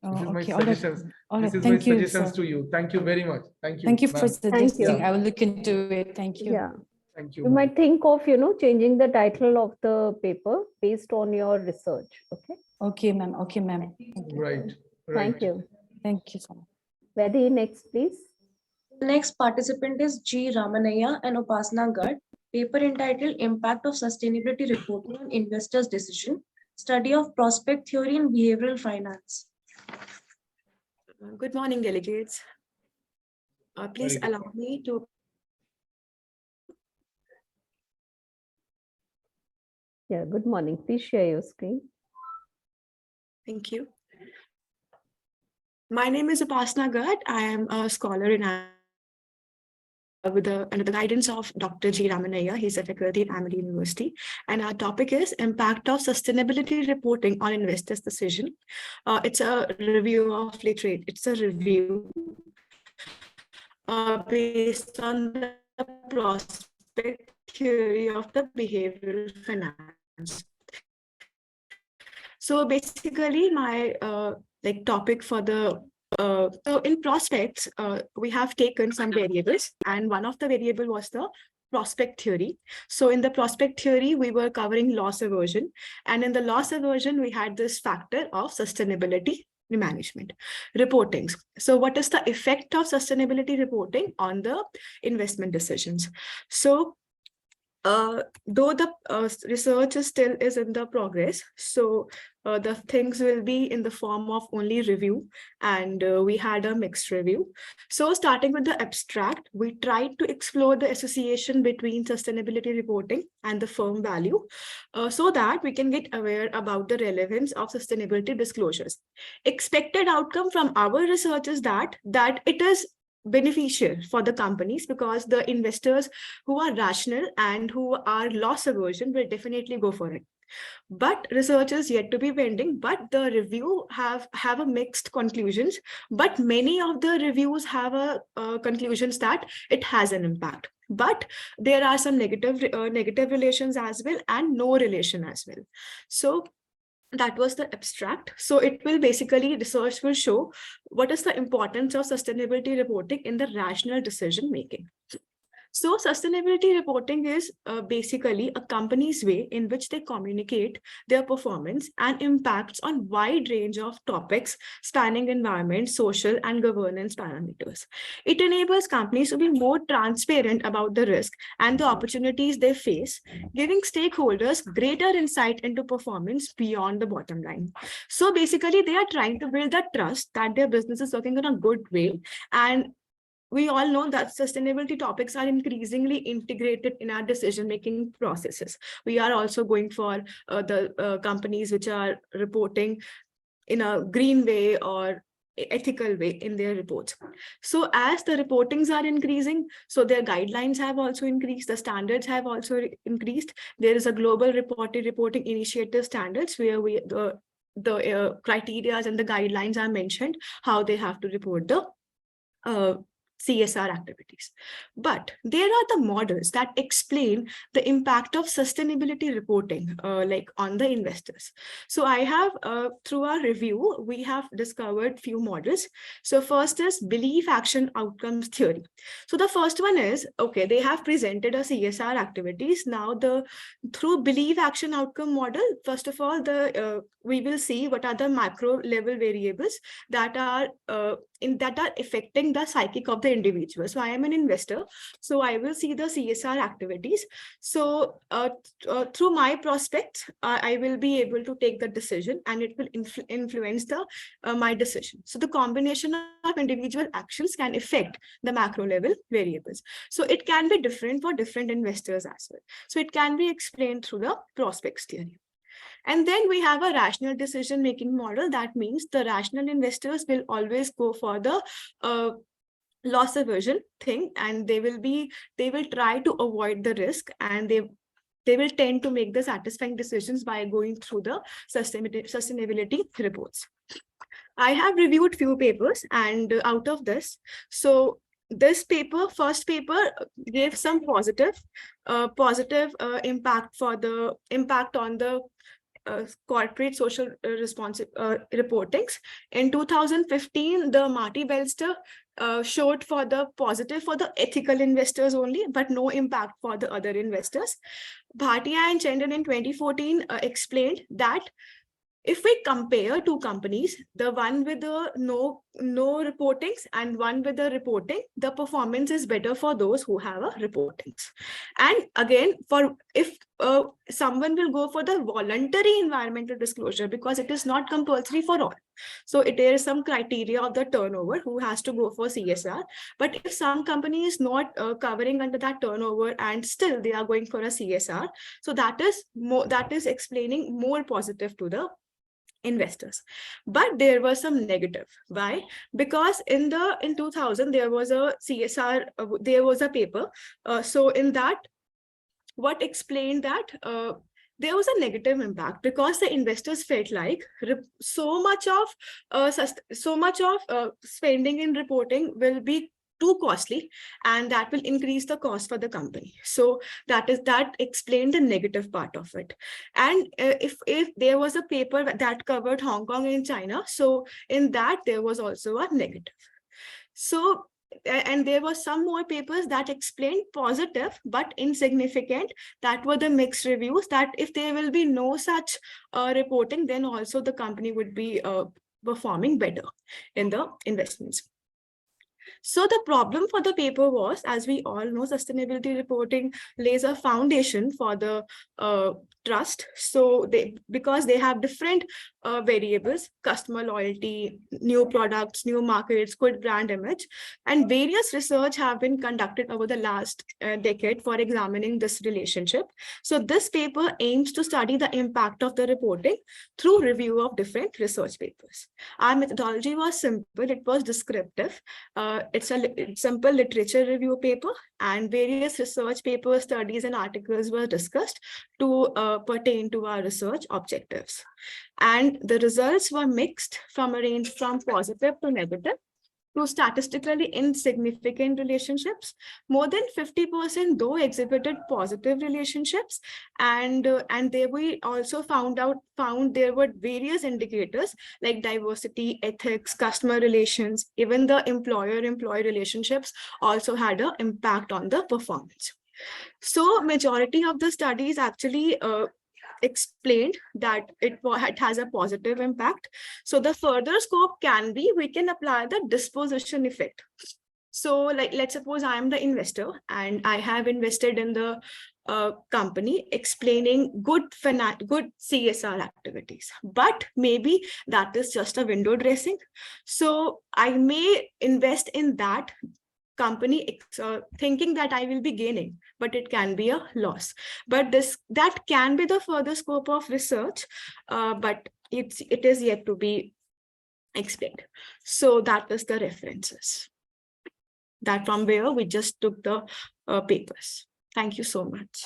This is my Okay. All right. suggestions. All This right. is my Thank you, suggestions sir. to you. Thank you very much. Thank you. Thank you for ma'am. suggesting. you. I will look into it. Thank you. Yeah. Thank you. You ma'am. might think of, changing the title of the paper based on your research. Okay. Okay, ma'am. Okay, ma'am. Right. Thank you. Thank you so much. Vedi, next, please. The next participant is G. Ramanaya and Upasana Garg. Paper entitled Impact of Sustainability Reporting on Investors' Decision, Study of Prospect Theory in Behavioral Finance. Good morning, delegates. Please Very good. allow me to. Yeah, good morning. Please share your screen. Thank you. My name is Upasana Garg. I am a scholar under the guidance of Dr. G. Ramanaya. He's a faculty at Amity University. And our topic is Impact of Sustainability Reporting on Investors' Decision. It's a review of literate. It's a review based on the prospect theory of the behavioral finance. So basically, my topic for the so in prospects, we have taken some variables, and one of the variable was the prospect theory. So in the prospect theory, we were covering loss aversion, and in the loss aversion, we had this factor of sustainability management reportings. So what is the effect of sustainability reporting on the investment decisions? So though the research is still in the progress, so the things will be in the form of only review, and we had a mixed review. So starting with the abstract, we tried to explore the association between sustainability reporting and the firm value, so that we can get aware about the relevance of sustainability disclosures. Expected outcome from our research is that it is beneficial for the companies, because the investors who are rational and who are loss aversion will definitely go for it. But research is yet to be pending, but the review have a mixed conclusions, but many of the reviews have a conclusions that it has an impact, but there are some negative relations as well, and no relation as well. So that was the abstract. So it will basically, research will show what is the importance of sustainability reporting in the rational decision making. So sustainability reporting is basically a company's way in which they communicate their performance and impacts on wide range of topics spanning environment, social, and governance parameters. It enables companies to be more transparent about the risk and the opportunities they face, giving stakeholders greater insight into performance beyond the bottom line. So basically, they are trying to build that trust that their business is working in a good way, and we all know that sustainability topics are increasingly integrated in our decision-making processes. We are also going for the companies which are reporting in a green way or ethical way in their reports. So as the reportings are increasing, so their guidelines have also increased, the standards have also increased. There is a global reporting initiative standards where the criteria and the guidelines are mentioned, how they have to report the CSR activities. But there are the models that explain the impact of sustainability reporting, like on the investors. So I have, through our review, we have discovered few models. So first is belief action outcomes theory. So the first one is, okay, they have presented a CSR activities. Now through belief action outcome model, first of all, we will see what are the macro level variables that are affecting the psychic of the individual. So I am an investor, so I will see the CSR activities. So through my prospects, I will be able to take the decision, and it will influence my decision. So the combination of individual actions can affect the macro level variables. So it can be different for different investors as well. So it can be explained through the prospects theory. And then we have a rational decision-making model. That means the rational investors will always go for the loss aversion thing, and they will try to avoid the risk, and they will tend to make the satisfying decisions by going through the sustainability reports. I have reviewed few papers, and out of this, so this paper, first paper, gave some positive impact on the corporate social responsive reportings. In 2015, the Marty Belster showed for the positive for the ethical investors only, but no impact for the other investors. Bhatia and Chandran in 2014 explained that if we compare two companies, the one with the no reportings and one with the reporting, the performance is better for those who have a reportings. And again, if someone will go for the voluntary environmental disclosure, because it is not compulsory for all. So there is some criteria of the turnover who has to go for CSR. But if some company is not covering under that turnover and still they are going for a CSR, so that is explaining more positive to the investors. But there was some negative. Why? Because in 2000 there was a CSR, there was a paper. So in that, what explained that there was a negative impact, because the investors felt like so much of spending in reporting will be too costly, and that will increase the cost for the company. So that explained the negative part of it. And if there was a paper that covered Hong Kong and China, so in that there was also a negative. So and there were some more papers that explained positive but insignificant. That were the mixed reviews, that if there will be no such reporting, then also the company would be performing better in the investments. So the problem for the paper was, as we all know, sustainability reporting lays a foundation for the trust. So because they have different variables, customer loyalty, new products, new markets, good brand image, and various research have been conducted over the last decade for examining this relationship. So this paper aims to study the impact of the reporting through review of different research papers. Our methodology was simple, it was descriptive. It's a simple literature review paper, and various research papers, studies, and articles were discussed to pertain to our research objectives. And the results were mixed from a range from positive to negative to statistically insignificant relationships. More than 50% though exhibited positive relationships, and they we also found there were various indicators like diversity, ethics, customer relations, even the employer-employee relationships also had an impact on the performance. So majority of the studies actually explained that it has a positive impact. So the further scope can be, we can apply the disposition effect. So like, let's suppose I am the investor and I have invested in the company explaining good CSR activities, but maybe that is just a window dressing. So I may invest in that company thinking that I will be gaining, but it can be a loss. But that can be the further scope of research, but it is yet to be explained. So that is the references that from where we just took the papers. Thank you so much.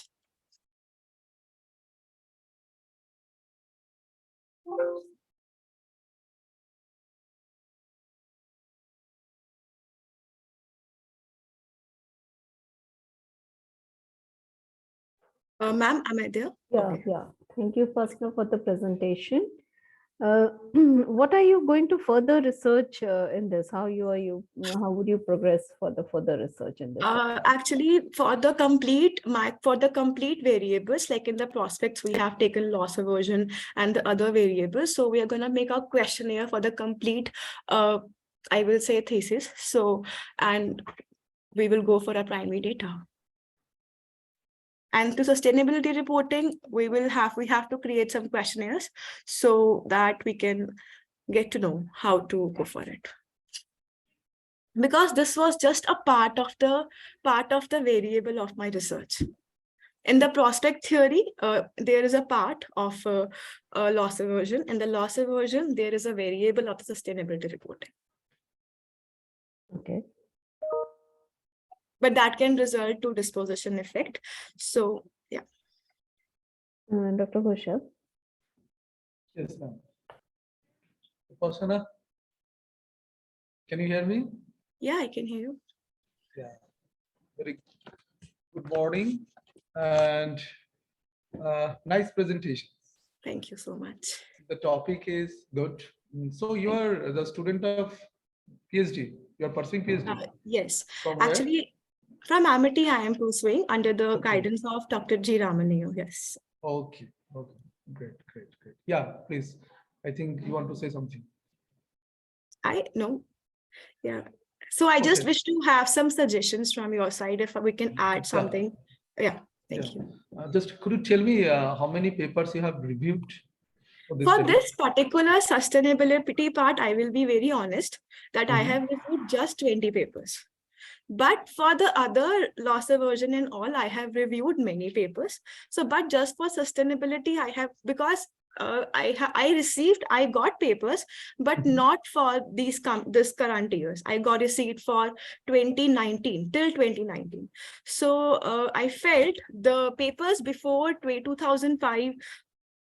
Ma'am, am I there? Yeah, Okay. yeah. Thank you, Pasna, for the presentation. What are you going to further research in this? How would you progress for the further research in this? Actually, for the complete variables, like in the prospects, we have taken loss aversion and the other variables. So we are going to make a questionnaire for the complete, I will say, thesis. So, and we will go for a primary data. And to sustainability reporting, we have to create some questionnaires so that we can get to know how to go for it. Because this was just a part of the variable of my research. In the prospect theory, there is a part of loss aversion. In the loss aversion, there is a variable of the sustainability reporting. Okay. But that can result to disposition effect. So, yeah. Dr. Ghoshal. Yes, ma'am. Upasana, can you hear me? Yeah, I can hear you. Yeah. Very good morning and nice presentation. Thank you so much. The topic is good. So you are the student of PhD. You are pursuing PhD. Yes. From where? Actually, from Amity, I am pursuing under the guidance of Dr. G. Ramaniyo. Yes. Okay. Okay. Great. Yeah, please. I think you want to say something. I know. Yeah. So I just wish to have some suggestions from your side if we can add something. Yeah. Thank you. Just could you tell me how many papers you have reviewed? For this particular sustainability part, I will be very honest that I have reviewed just 20 papers. But for the other loss aversion and all, I have reviewed many papers. So, but just for sustainability, I have, because I got papers, but not for this current years. I got received for 2019 till 2019. So I felt the papers before 2005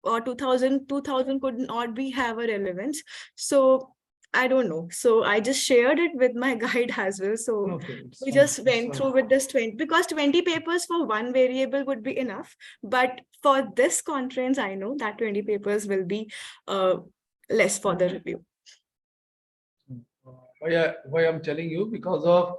or 2000 could not be have a relevance. So I don't know. So I just shared it with my guide as well. So we just went through with this 20, because 20 papers for one variable would be enough. But for this conference, I know that 20 papers will be less for the review. Why I'm telling you, because of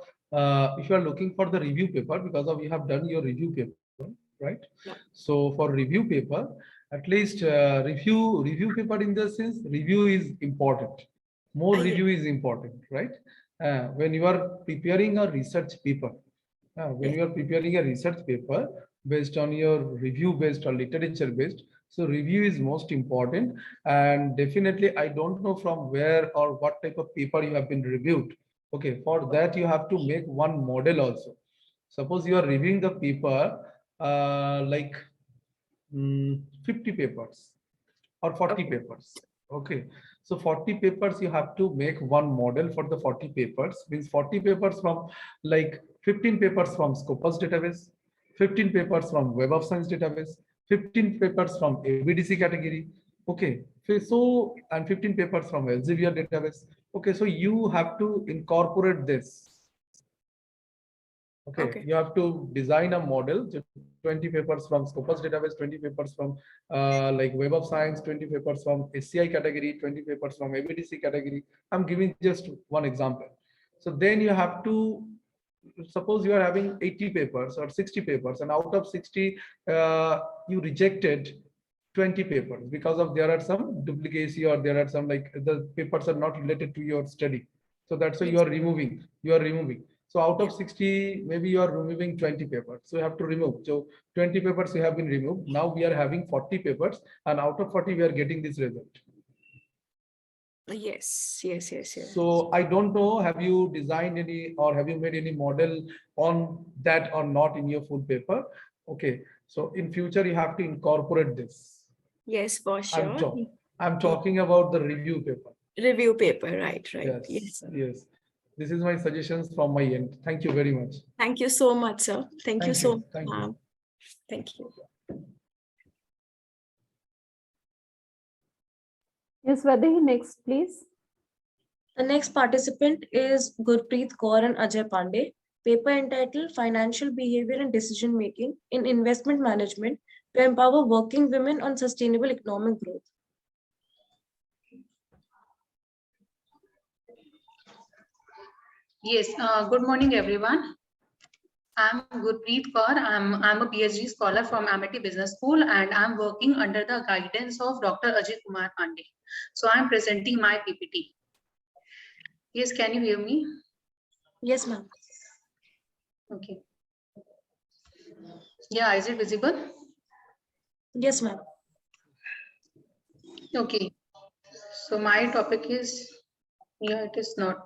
if you are looking for the review paper, because of you have done your review paper, right? Yeah. So for review paper, at least review paper in the sense review is important. More review is important, right? When you are preparing a research paper, when you are preparing a research paper based on your review based or literature based, so review is most important. And definitely, I don't know from where or what type of paper you have been reviewed. Okay, for that you have to make one model also. Suppose you are reviewing the paper like 50 papers or 40 papers. Okay, so 40 papers you have to make one model for the 40 papers, means 40 papers from like 15 papers from Scopus database, 15 papers from Web of Science database, 15 papers from ABDC category. Okay, so and 15 papers from Elsevier database. Okay, so you have to incorporate this. Okay, you have to design a model, 20 papers from Scopus database, 20 papers from like Web of Science, 20 papers from SCI category, 20 papers from ABDC category. I'm giving just one example. So then you have to, suppose you are having 80 papers or 60 papers, and out of 60, you rejected 20 papers because of there are some duplicacy or there are some like the papers are not related to your study. So that's why you are removing. So out of 60, maybe you are removing 20 papers. So you have to remove. So 20 papers you have been removed. Now we are having 40 papers, and out of 40, we are getting this result. Yes. So I don't know, have you designed any or have you made any model on that or not in your full paper? Okay. So in future, you have to incorporate this. Yes, for sure. I'm talking about the review paper. Review paper, right. Yes. This is my suggestions from my end. Thank you very much. Thank you so much, sir. Thank you so Thank much. you. Thank you. Yes, Vaidehi, next, please. The next participant is Gurpreet Kaur and Ajay Pandey. Paper entitled Financial Behavior and Decision Making in Investment Management to Empower Working Women on Sustainable Economic Growth. Yes, good morning, everyone. I'm Gurpreet Kaur. I'm a PhD scholar from Amity Business School, and I'm working under the guidance of Dr. Ajay Kumar Pandey. So I'm presenting my PPT. Yes, can you hear me? Yes, ma'am. Okay. Yeah, is it visible? Yes, ma'am. Okay. So my topic is, yeah, it is not.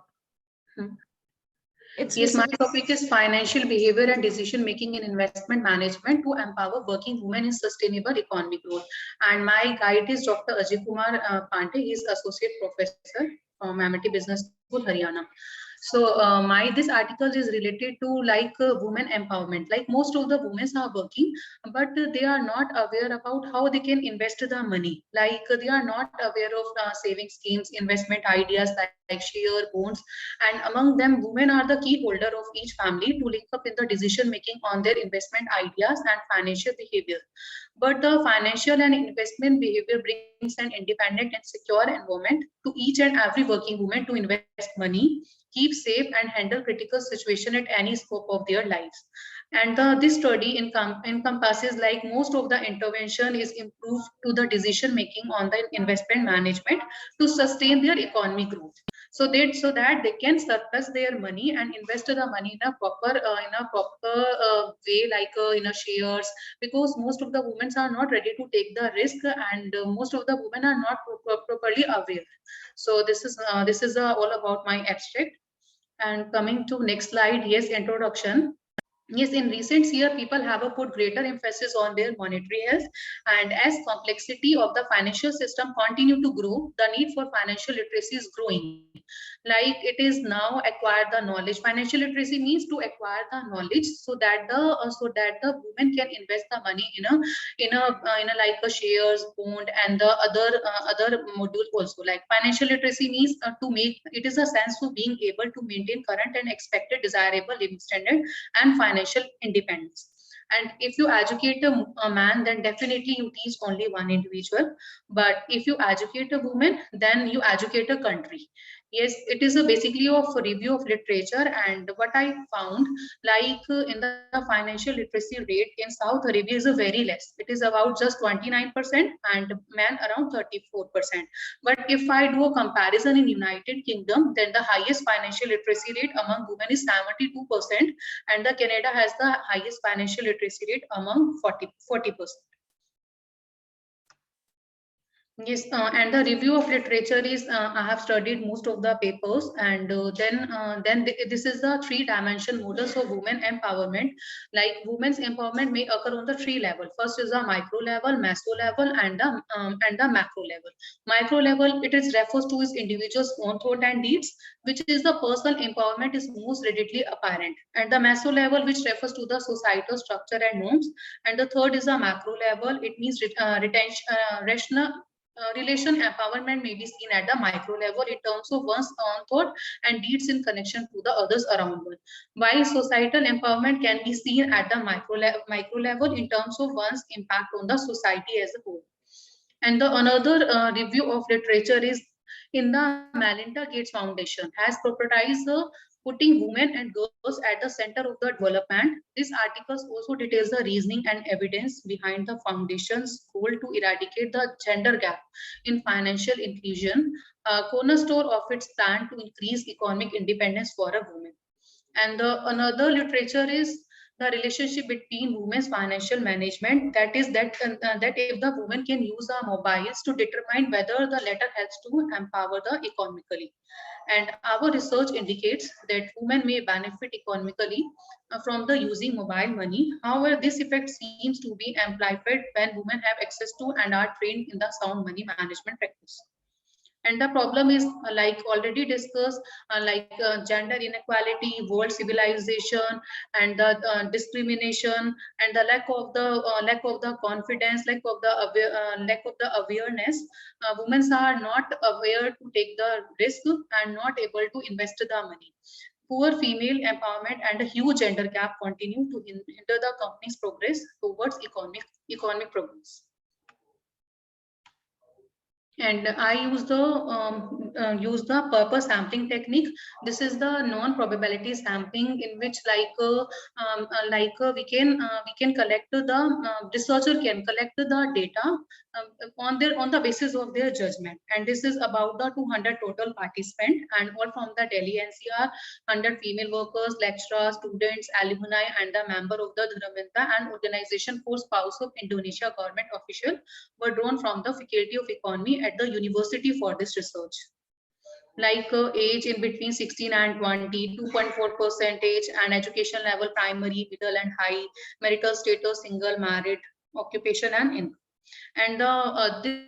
Yes, my topic is financial behavior and decision making in investment management to empower working women in sustainable economic growth. And my guide is Dr. Ajay Kumar Pandey. He is associate professor from Amity Business School, Haryana. So this article is related to like women empowerment. Like most of the women are working, but they are not aware about how they can invest the money. Like they are not aware of saving schemes, investment ideas like share, bonds, and among them, women are the key holder of each family to link up in the decision making on their investment ideas and financial behavior. But the financial and investment behavior brings an independent and secure environment to each and every working woman to invest money, keep safe, and handle critical situation at any scope of their lives. And this study encompasses like most of the intervention is improved to the decision making on the investment management to sustain their economic growth. So that they can surplus their money and invest the money in a proper way, like in a shares, because most of the women are not ready to take the risk, and most of the women are not properly aware. So this is all about my abstract. And coming to next slide, yes, introduction. Yes, in recent years, people have put greater emphasis on their monetary health, and as complexity of the financial system continue to grow, the need for financial literacy is growing. Like it is now acquire the knowledge. Financial literacy means to acquire the knowledge so that the woman can invest the money in a like a shares, bond, and the other module also. Like financial literacy means to make it is a sense to being able to maintain current and expected desirable living standard and financial independence. And if you educate a man, then definitely you teach only one individual. But if you educate a woman, then you educate a country. Yes, it is a basically of a review of literature, and what I found, like in the financial literacy rate in South Arabia is a very less. It is about just 29% and men around 34%. But if I do a comparison in United Kingdom, then the highest financial literacy rate among women is 72%, and the Canada has the highest financial literacy rate among 40%. Yes, and the review of literature is I have studied most of the papers, and this is the three-dimension models of women empowerment. Like women's empowerment may occur on the three level. First is the micro level, meso level, and the macro level. Micro level, it is refers to is individuals' own thought and deeds, which is the personal empowerment is most readily apparent. And the meso level, which refers to the societal structure and norms. And the third is the macro level. It means rational relation empowerment may be seen at the micro level in terms of one's own thought and deeds in connection to the others around one. While societal empowerment can be seen at the micro level in terms of one's impact on the society as a whole. And the another review of literature is in the Melinda Gates Foundation has proprietized putting women and girls at the center of the development. This article also details the reasoning and evidence behind the foundation's goal to eradicate the gender gap in financial inclusion, a cornerstone of its plan to increase economic independence for a woman. And the another literature is the relationship between women's financial management. That is that if the woman can use our mobiles to determine whether the latter helps to empower the economically. And our research indicates that women may benefit economically from the using mobile money. However, this effect seems to be amplified when women have access to and are trained in the sound money management practice. And the problem is like already discussed, gender inequality, world civilization, and the discrimination, and the lack of the confidence, lack of the awareness. Women are not aware to take the risk and not able to invest the money. Poor female empowerment and a huge gender gap continue to hinder the company's progress towards economic progress. And I use the purpose sampling technique. This is the non-probability sampling in which we can collect the researcher can collect the data on the basis of their judgment. And this is about the 200 total participants and all from the Delhi NCR, 100 female workers, lecturers, students, alumni, and a member of the Dharaminta and Organization for Spouse of Indonesia government official were drawn from the Faculty of Economy at the university for this research. Like age in between 16 and 20, 2.4% and education level primary, middle and high, marital status, single, married, occupation and income. And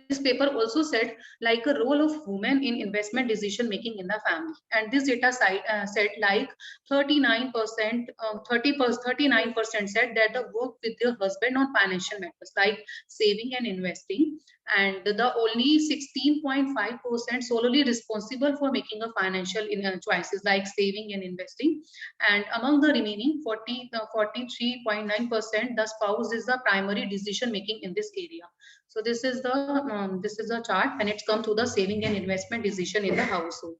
this paper also said like a role of women in investment decision making in the family. And this data said like 39%, 39% said that they work with their husband on financial matters like saving and investing. And the only 16.5% solely responsible for making a financial choices like saving and investing. And among the remaining 43.9%, the spouse is the primary decision making in this area. So this is the chart when it's come to the saving and investment decision in the household.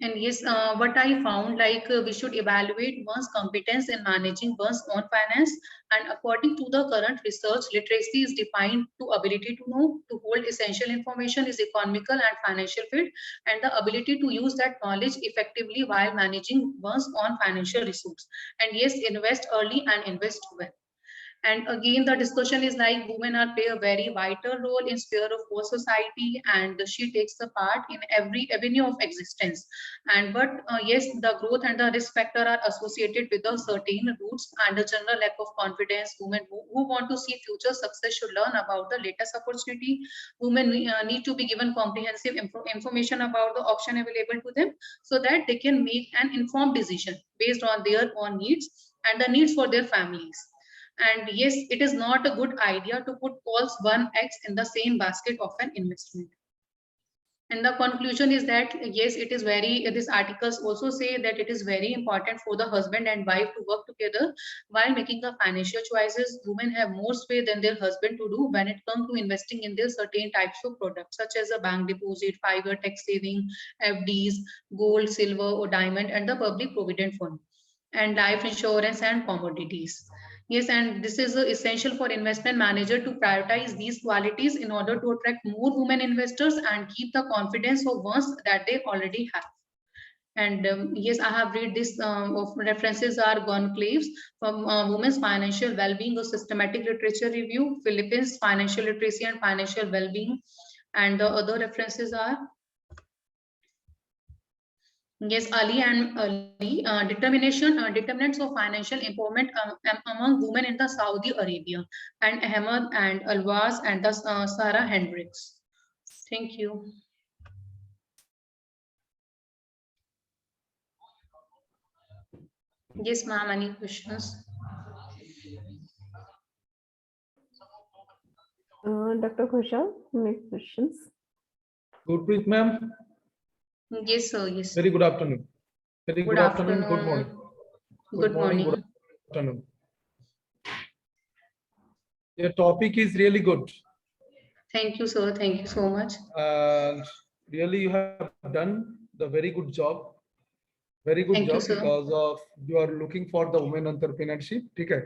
And yes, what I found like we should evaluate one's competence in managing one's own finance. And according to the current research, literacy is defined to ability to know, to hold essential information is economical and financial field, and the ability to use that knowledge effectively while managing one's own financial resource. And yes, invest early and invest well. And again, the discussion is like women are play a very vital role in sphere of whole society, and she takes the part in every avenue of existence. And but yes, the growth and the risk factor are associated with the certain roots and a general lack of confidence. Women who want to see future success should learn about the latest opportunity. Women need to be given comprehensive information about the option available to them so that they can make an informed decision based on their own needs and the needs for their families. And yes, it is not a good idea to put all one eggs in the same basket of an investment. And the conclusion is that yes, it is very, these articles also say that it is very important for the husband and wife to work together while making the financial choices. Women have more sway than their husband to do when it comes to investing in their certain types of products, such as a bank deposit, 5-year tax saving, FDs, gold, silver, or diamond, and the public provident fund, and life insurance and commodities. Yes, and this is essential for investment manager to prioritize these qualities in order to attract more women investors and keep the confidence of ones that they already have. And yes, I have read this of references are Gonclaves from Women's Financial Wellbeing, a systematic literature review, Philippines Financial Literacy and Financial Wellbeing, and the other references are yes, Ali and Ali, determinants of financial empowerment among women in the Saudi Arabia, and Ahmad and Alwaz and the Sarah Hendricks. Thank you. Yes, ma'am, any questions? Dr. Ghoshal, any questions? Gurpreet ma'am, Yes, sir, yes. very good afternoon. Very Good good afternoon, good afternoon. morning. Good morning. Good afternoon. Your topic is really good. Thank you, sir. Thank you so much. And really you have done the very good job. Very good Thank you, job, sir. because of you are looking for the women entrepreneurship. Okay.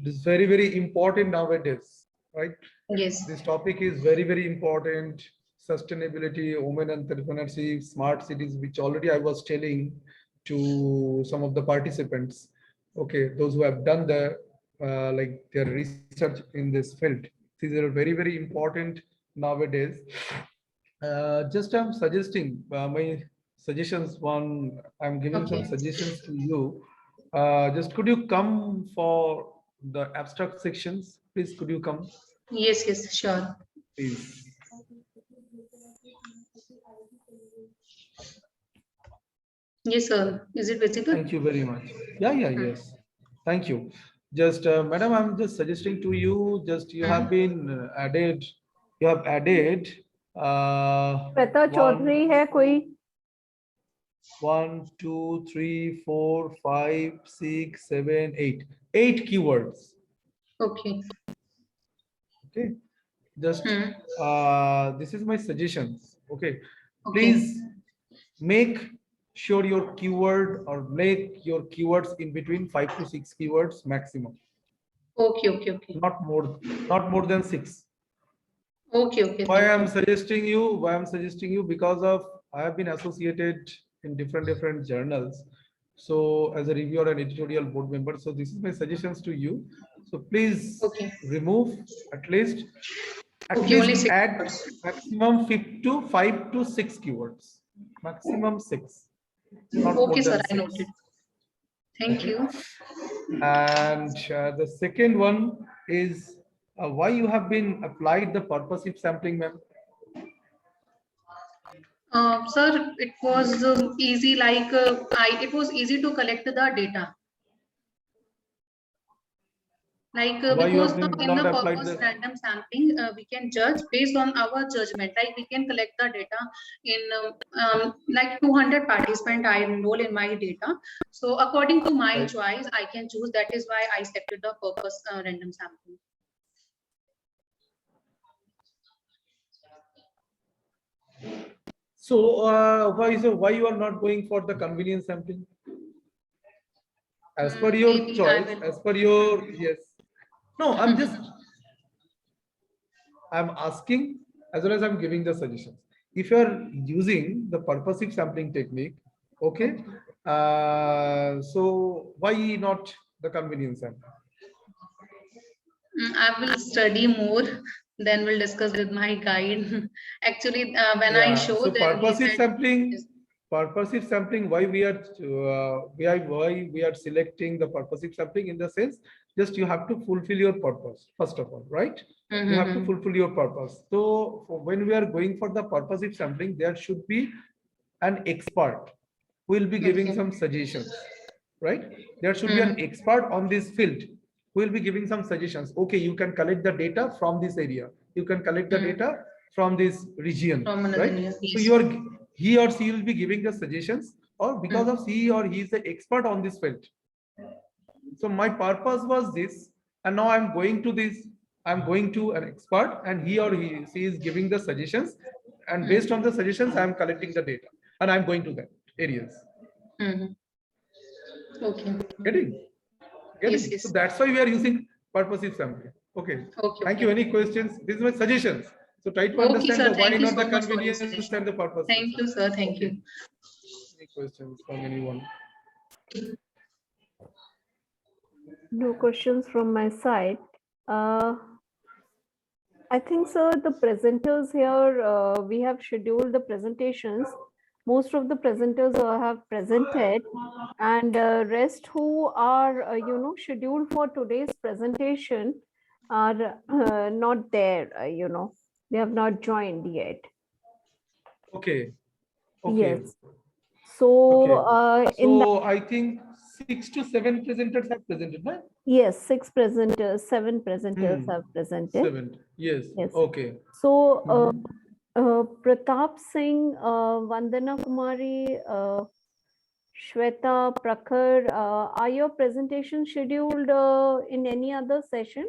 It's very, very important nowadays, right? Yes. This topic is very, very important. Sustainability, women entrepreneurship, smart cities, which already I was telling to some of the participants. Okay, those who have done the like their research in this field. These are very, very important nowadays. Just I'm suggesting my suggestions. One, I'm giving some Okay. suggestions to you. Just could you come for the abstract sections, please? Could you come, Yes, yes, sure. please? Yes, sir. Is it visible? Thank you very much. Yeah, yeah, yes. Thank you. Just, madam, I'm just suggesting to you. Just you have been added. You have added. Shweta Chaudhary hai koi? 1, 2, 3, 4, 5, 6, 7, 8. 8 keywords. Okay. Okay. Just this is my suggestions. Okay. Okay. Please make sure your keyword or make your keywords in between 5 to 6 keywords maximum. Okay, okay, okay. Not more than 6. Okay, okay. Why Thank I'm you. suggesting you? Why I'm suggesting you? Because of I have been associated in different journals. So as a reviewer and editorial board member, so this is my suggestions to you. So please Okay. remove at least Okay, only 6 add words. maximum 5 to 6 keywords. Maximum 6, not more Okay, sir. than I 6. noted. Thank Okay. you. And the second one is why you have been applied the purposive sampling, ma'am. Sir, it was easy, like it was easy to collect the data. Like Why you because have been in not the applied purpose the random sampling, we can judge based on our judgment. Like we can collect the data in like 200 participant I enroll in my data. So according to my right. choice, I can choose. That is why I selected the purpose random sampling. So why you are not going for the convenience sampling? As per your Maybe I choice, will. as per your yes. No, I'm asking as well as I'm giving the suggestions. If you are using the purposive sampling technique, okay, so why not the convenience sampling? I will study more. Then we'll discuss with my guide. Actually, when I Yeah, show, so then he said, purposive sampling, why we are selecting the purposive sampling in the sense, just you have to fulfill your purpose, first of all, right? You have to fulfill your purpose. So when we are going for the purposive sampling, there should be an expert who will be giving okay. some suggestions, right? There should be an expert on this field who will be giving some suggestions. Okay, you can collect the data from this area. You can collect the data from this region, From another right? region, So yes. you are, he or she will be giving the suggestions, or because of he or he is the expert on this field. So my purpose was this, and now I'm going to this, I'm going to an expert, and he or she is giving the suggestions, and based on the suggestions, I'm collecting the data, and I'm going to that areas. Okay. Getting? Yes, So yes. that's why we are using purposive sampling. Okay. Okay, Thank you. Any questions? This is my suggestions. So try to Okay, understand sir. the why, Thank you not the so much for your convenience suggestion. and the purpose. Thank you, sir. Thank Okay. you. Any questions from anyone? No questions from my side. I think, sir, the presenters here, we have scheduled the presentations. Most of the presenters have presented, and rest who are, scheduled for today's presentation are not there, they have not joined yet. Okay. Yes. So, So I think 6 to 7 presenters have presented, right? yes, 6 presenters, 7 presenters have presented. 7. Yes. Yes. Okay. So, Pratap Singh, Vandana Kumari, Shweta, Prakhar, are your presentations scheduled in any other session?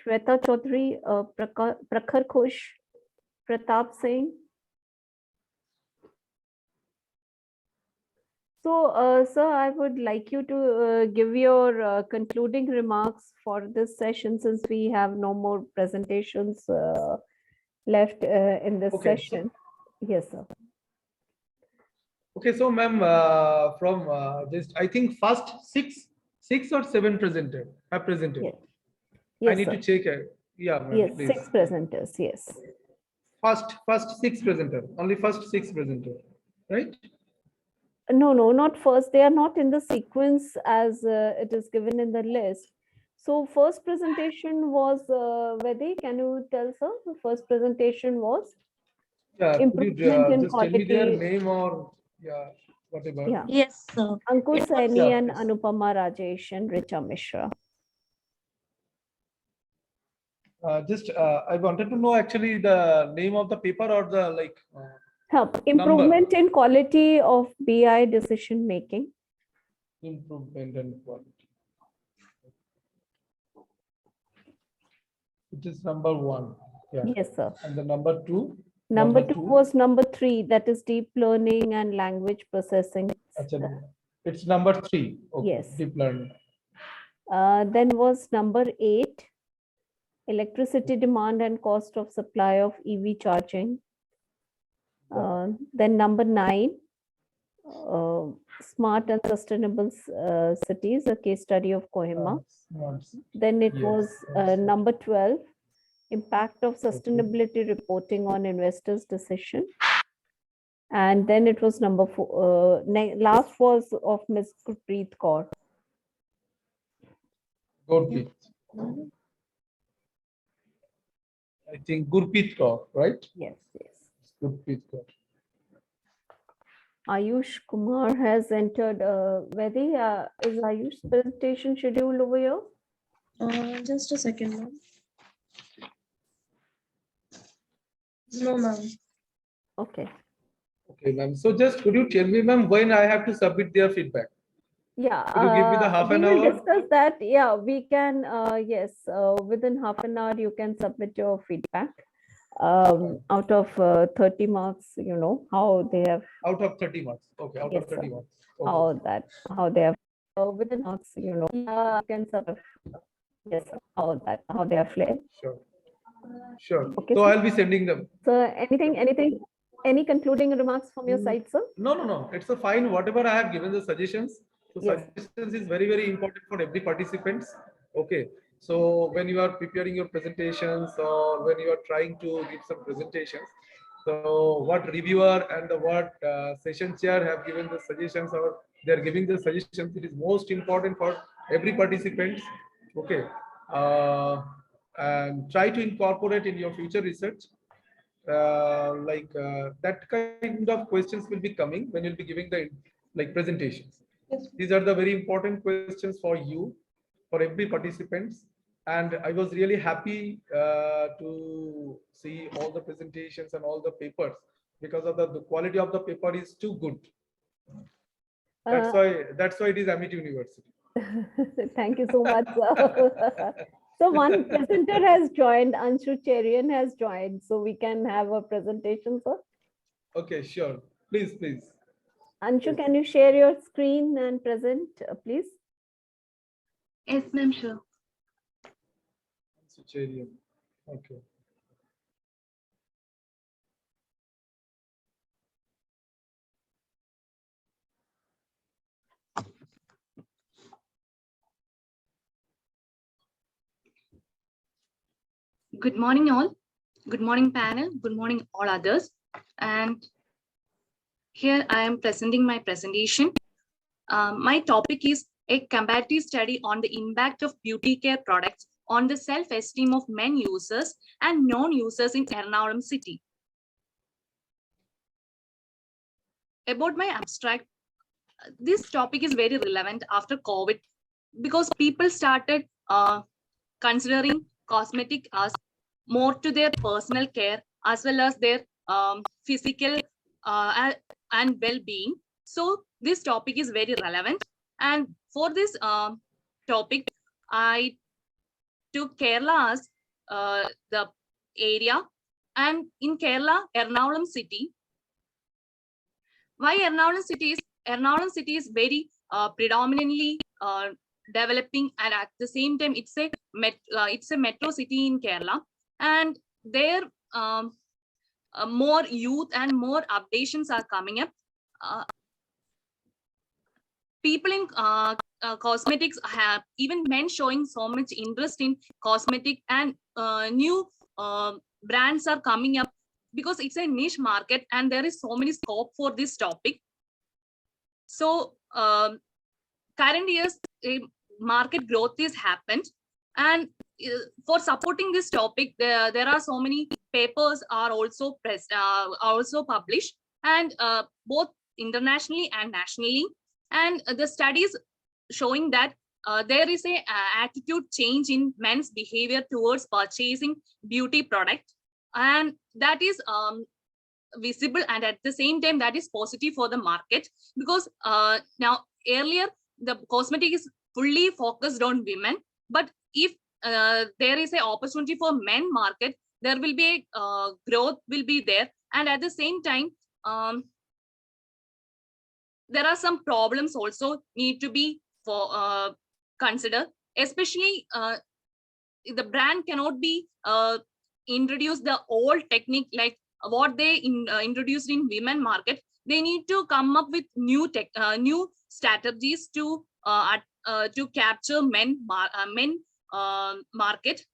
Shweta Chaudhary, Prakhar Khush, Pratap Singh. So, sir, I would like you to give your concluding remarks for this session, since we have no more presentations left in this Okay, session. Yes, sir. Okay, so ma'am, from just I think first six or 7 presenter have presented. Yes. I Yes, need sir. to check. Yeah, ma'am, Yes, please. 6 presenters. Yes. First 6 presenter, only first 6 presenter, right? No, not first. They are not in the sequence as it is given in the list. So first presentation was, Vedi, can you tell, sir? The first presentation was Yeah, could you improvement in just tell me their quality. name or yeah, whatever. Yeah. Yes, sir. Ankur It was- Saini Yeah, and please. Anupama Rajesh and Richa Mishra. I wanted to know actually the name of the paper or the like. Help. Improvement in quality of BI decision making. Improvement and quality. It is number 1. Yeah. Yes, sir. And the number 2. Number two was number 3, that is deep learning and language processing. Achha, it's number 3. Okay. Yes. Deep learning. Then was number 8, electricity demand and cost of supply of EV charging. Then number 9, smart and sustainable cities, a case study of Kohima. Then it was number 12, impact of sustainability reporting on investors' decision. And then it was number 4, last was of Ms. Gurpreet Kaur. Gurpreet. I think Gurpreet Kaur, right? Yes, yes. Gurpreet Kaur. Ayush Kumar has entered. Vedi, is Ayush's presentation scheduled over here? Just a second, ma'am. No, ma'am. Okay. Okay, ma'am. So just could you tell me, ma'am, when I have to submit their feedback? Yeah. Could you give me the half we an will hour? discuss that. Yeah, we can. Yes, within half an hour, you can submit your feedback. Out of 30 marks, how they have. Out of 30 marks. Okay, out Yes, of 30 sir. marks. Okay. How they have within marks, you can submit. Yes, sir. How they have played. Sure. Sure. Okay, So sir. I'll be sending them. So any concluding remarks from your side, sir? No. It's a fine. Whatever I have given the suggestions. So Yes. suggestions is very, very important for every participants. Okay. So when you are preparing your presentations or when you are trying to give some presentations, so what reviewer and what session chair have given the suggestions or they are giving the suggestions, it is most important for every participant. Okay. And try to incorporate in your future research. That kind of questions will be coming when you'll be giving the presentations. These are the very important questions for you, for every participants. And I was really happy to see all the presentations and all the papers, because of the quality of the paper is too good. That's why it is Amit University. Thank you so much, sir. So one presenter has joined, Anshu Cherian has joined, so we can have a presentation, sir. Okay, sure. Please, please. Anshu, can you share your screen and present, please? Yes, ma'am, sure. Sucharian. Okay. Good morning, all. Good morning, panel. Good morning, all others. And here I am presenting my presentation. My topic is a comparative study on the impact of beauty care products on the self-esteem of men users and non-users in Ernakulam city. About my abstract, this topic is very relevant after COVID because people started considering cosmetic as more to their personal care as well as their physical and well-being. So this topic is very relevant. And for this topic, I took Kerala as the area. And in Kerala, Ernakulam city. Why Ernakulam city is very predominantly developing, and at the same time it's a metro city in Kerala, and there more youth and more updations are coming up. People in cosmetics have, even men showing so much interest in cosmetic, and new brands are coming up because it's a niche market and there is so many scope for this topic. So current years market growth is happened, and for supporting this topic there are so many papers are also published, and both internationally and nationally, and the studies showing that there is a attitude change in men's behavior towards purchasing beauty product, and that is visible, and at the same time that is positive for the market, because now earlier the cosmetic is fully focused on women, but if there is an opportunity for men market, there will be a growth will be there, and at the same time there are some problems also need to be considered, especially the brand cannot be introduce the old technique like what they introduced in women market. They need to come up with new strategies to capture men market.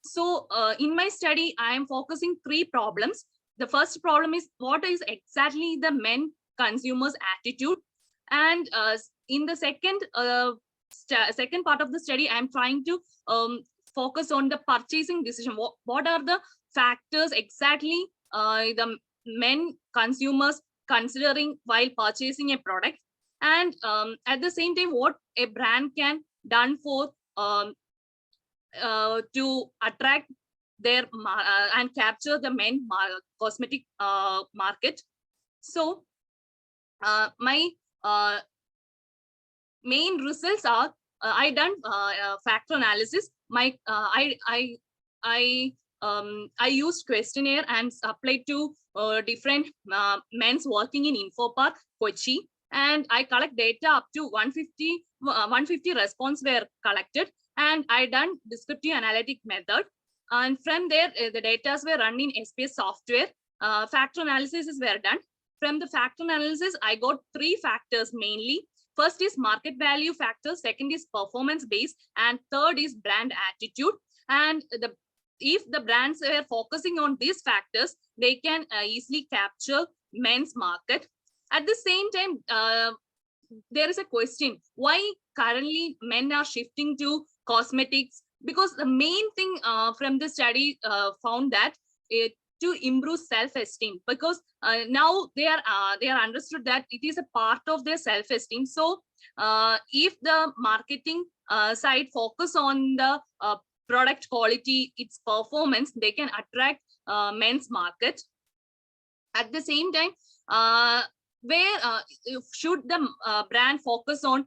So in my study, I am focusing 3 problems. The first problem is what is exactly the men consumers attitude, and in the second part of the study, I am trying to focus on the purchasing decision. What are the factors exactly the men consumers considering while purchasing a product, and at the same time what a brand can done for to attract their and capture the men cosmetic market. So my main results are I done factor analysis. My I used questionnaire and applied to different men's working in Infopark Kochi, and I collect data up to 150 response were collected, and I done descriptive analytic method, and from there the data were run in SPS software. Factor analysis were done. From the factor analysis, I got 3 factors mainly. First is market value factor, second is performance based, and third is brand attitude. And if the brands are focusing on these factors, they can easily capture men's market. At the same time, there is a question, why currently men are shifting to cosmetics? Because the main thing from the study found that to improve self-esteem, because now they are understood that it is a part of their self-esteem. So if the marketing side focus on the product quality, its performance, they can attract men's market. At the same time, where should the brand focus on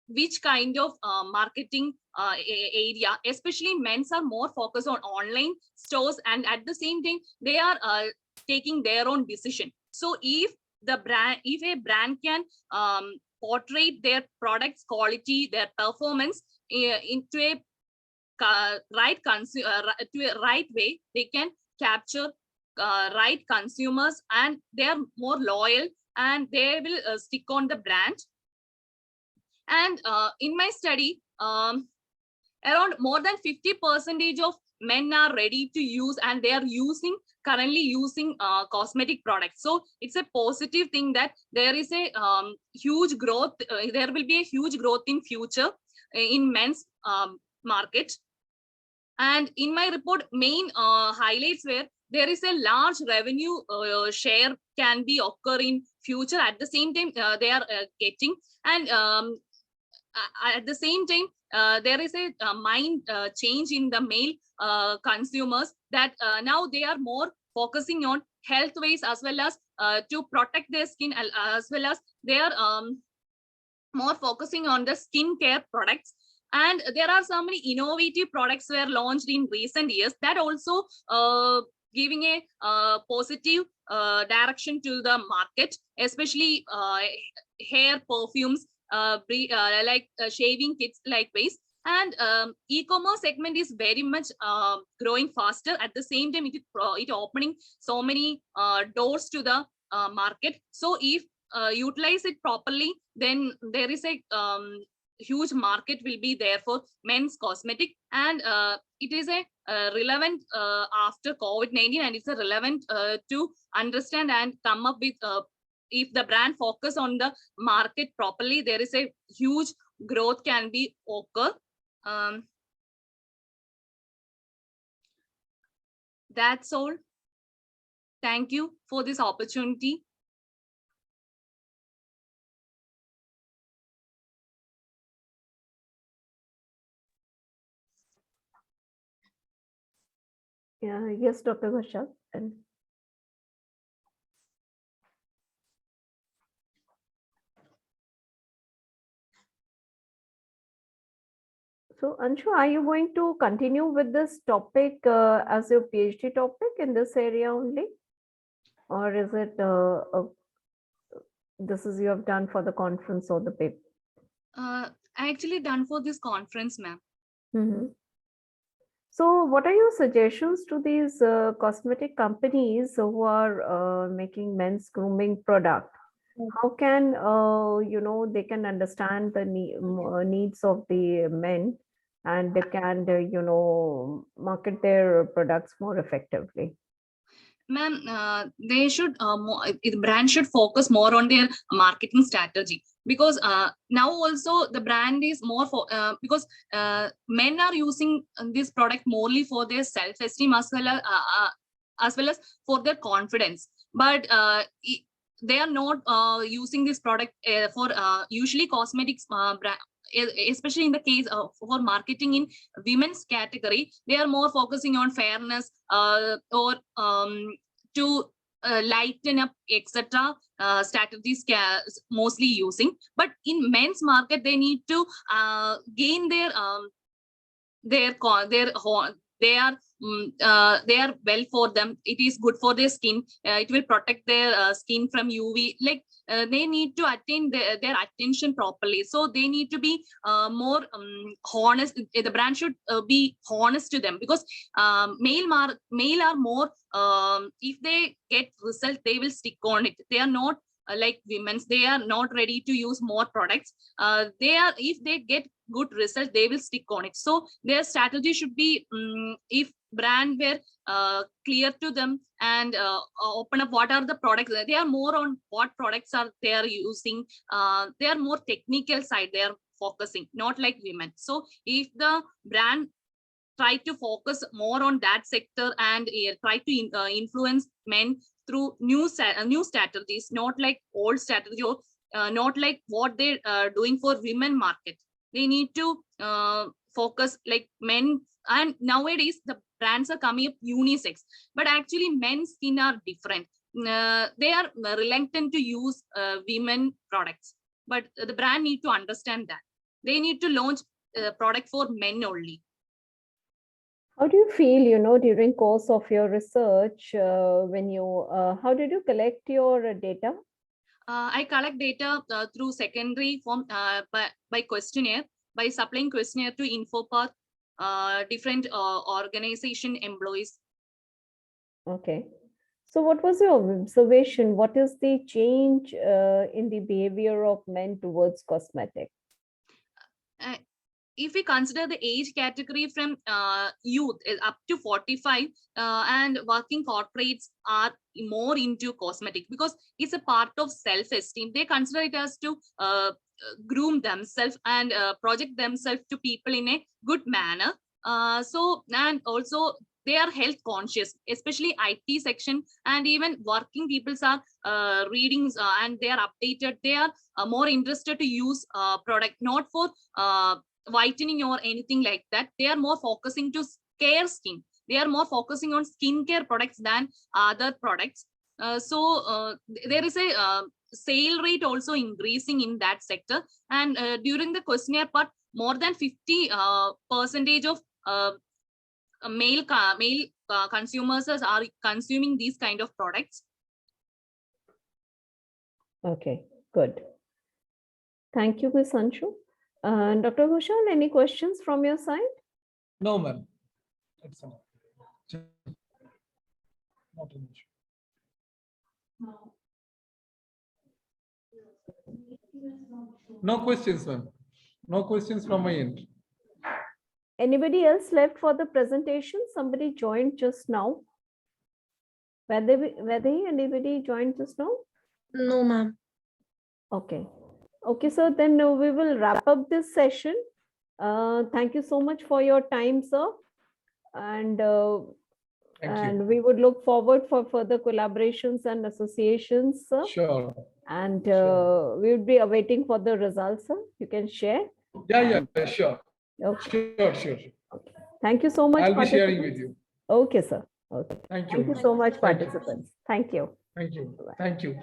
which kind of marketing area? Especially men's are more focused on online stores, and at the same time they are taking their own decision. So if a brand can portray their products quality, their performance into a right way, they can capture right consumers, and they are more loyal, and they will stick on the brand. And in my study, around more than 50% of men are ready to use, and they are currently using cosmetic products. So it's a positive thing that there is a huge growth. There will be a huge growth in future in men's market. And in my report, main highlights were there is a large revenue share can be occur in future. At the same time, they are getting, and at the same time, there is a mind change in the male consumers, that now they are more focusing on health ways, as well as to protect their skin, as well as they are more focusing on the skincare products. And there are so many innovative products were launched in recent years that also giving a positive direction to the market, especially hair perfumes, like shaving kits likewise. And e-commerce segment is very much growing faster. At the same time, it opening so many doors to the market. So if utilize it properly, then there is a huge market will be there for men's cosmetic. And it is a relevant after COVID-19, and it's a relevant to understand and come up with if the brand focus on the market properly, there is a huge growth can be occur. That's all. Thank you for this opportunity. Yeah, yes, Dr. Ghoshal. And so, Anshu, are you going to continue with this topic as your PhD topic in this area only? Or is it this is you have done for the conference or the paper? I actually done for this conference, ma'am. Mm-hmm. So what are your suggestions to these cosmetic companies who are making men's grooming product? How can, they can understand the needs of the men, and they can, market their products more effectively? Ma'am, they should, the brand should focus more on their marketing strategy, because now also the brand is more for, because men are using this product morely for their self-esteem, as well as for their confidence. But they are not using this product for usually cosmetics brand, especially in the case of for marketing in women's category, they are more focusing on fairness or to lighten up, etc. Strategies mostly using. But in men's market, they need to gain their they are well for them. It is good for their skin. It will protect their skin from UV. Like they need to attain their attention properly. So they need to be more honest. The brand should be honest to them, because male are more, if they get result, they will stick on it. They are not like women's. They are not ready to use more products. If they get good result, they will stick on it. So their strategy should be, if brand were clear to them and open up what are the products, they are more on what products are they are using. They are more technical side they are focusing, not like women. So if the brand try to focus more on that sector and try to influence men through new strategies, not like old strategy, or not like what they're doing for women market. They need to focus like men. And nowadays the brands are coming up unisex, but actually men's skin are different. They are reluctant to use women products, but the brand need to understand that they need to launch product for men only. How do you feel, during course of your research, when you, how did you collect your data? I collect data through secondary form by questionnaire, by supplying questionnaire to InfoPath, different organization employees. Okay. So what was your observation? What is the change in the behavior of men towards cosmetic? If we consider the age category from youth up to 45 and working corporates are more into cosmetic because it's a part of self-esteem. They consider it as to groom themselves and project themselves to people in a good manner. And also they are health conscious, especially IT section, and even working people are readings and they are updated. They are more interested to use product not for whitening or anything like that. They are more focusing to care skin. They are more focusing on skincare products than other products. There is a sale rate also increasing in that sector. And during the questionnaire part, more than 50% of male consumers are consuming these kind of products. Okay, good. Thank you, Ms. Anshu. Dr. Ghoshal, any questions from your side? No, ma'am. It's not an issue. No questions, ma'am. No questions from my end. Anybody else left for the presentation? Somebody joined just now. Were they anybody joined just now? No, ma'am. Okay. Okay, so then we will wrap up this session. Thank you so much for your time, sir. And Thank you. we would look forward for further collaborations and associations, sir. Sure. And Sure. we would be awaiting for the results, sir. You can share. Yeah, sure. Okay. Sure. Okay. Thank you so much. I'll be sharing with you. Okay, sir. Okay. Thank you. Thank you so much, Thank you. participants. Thank you. Thank you. Thank you.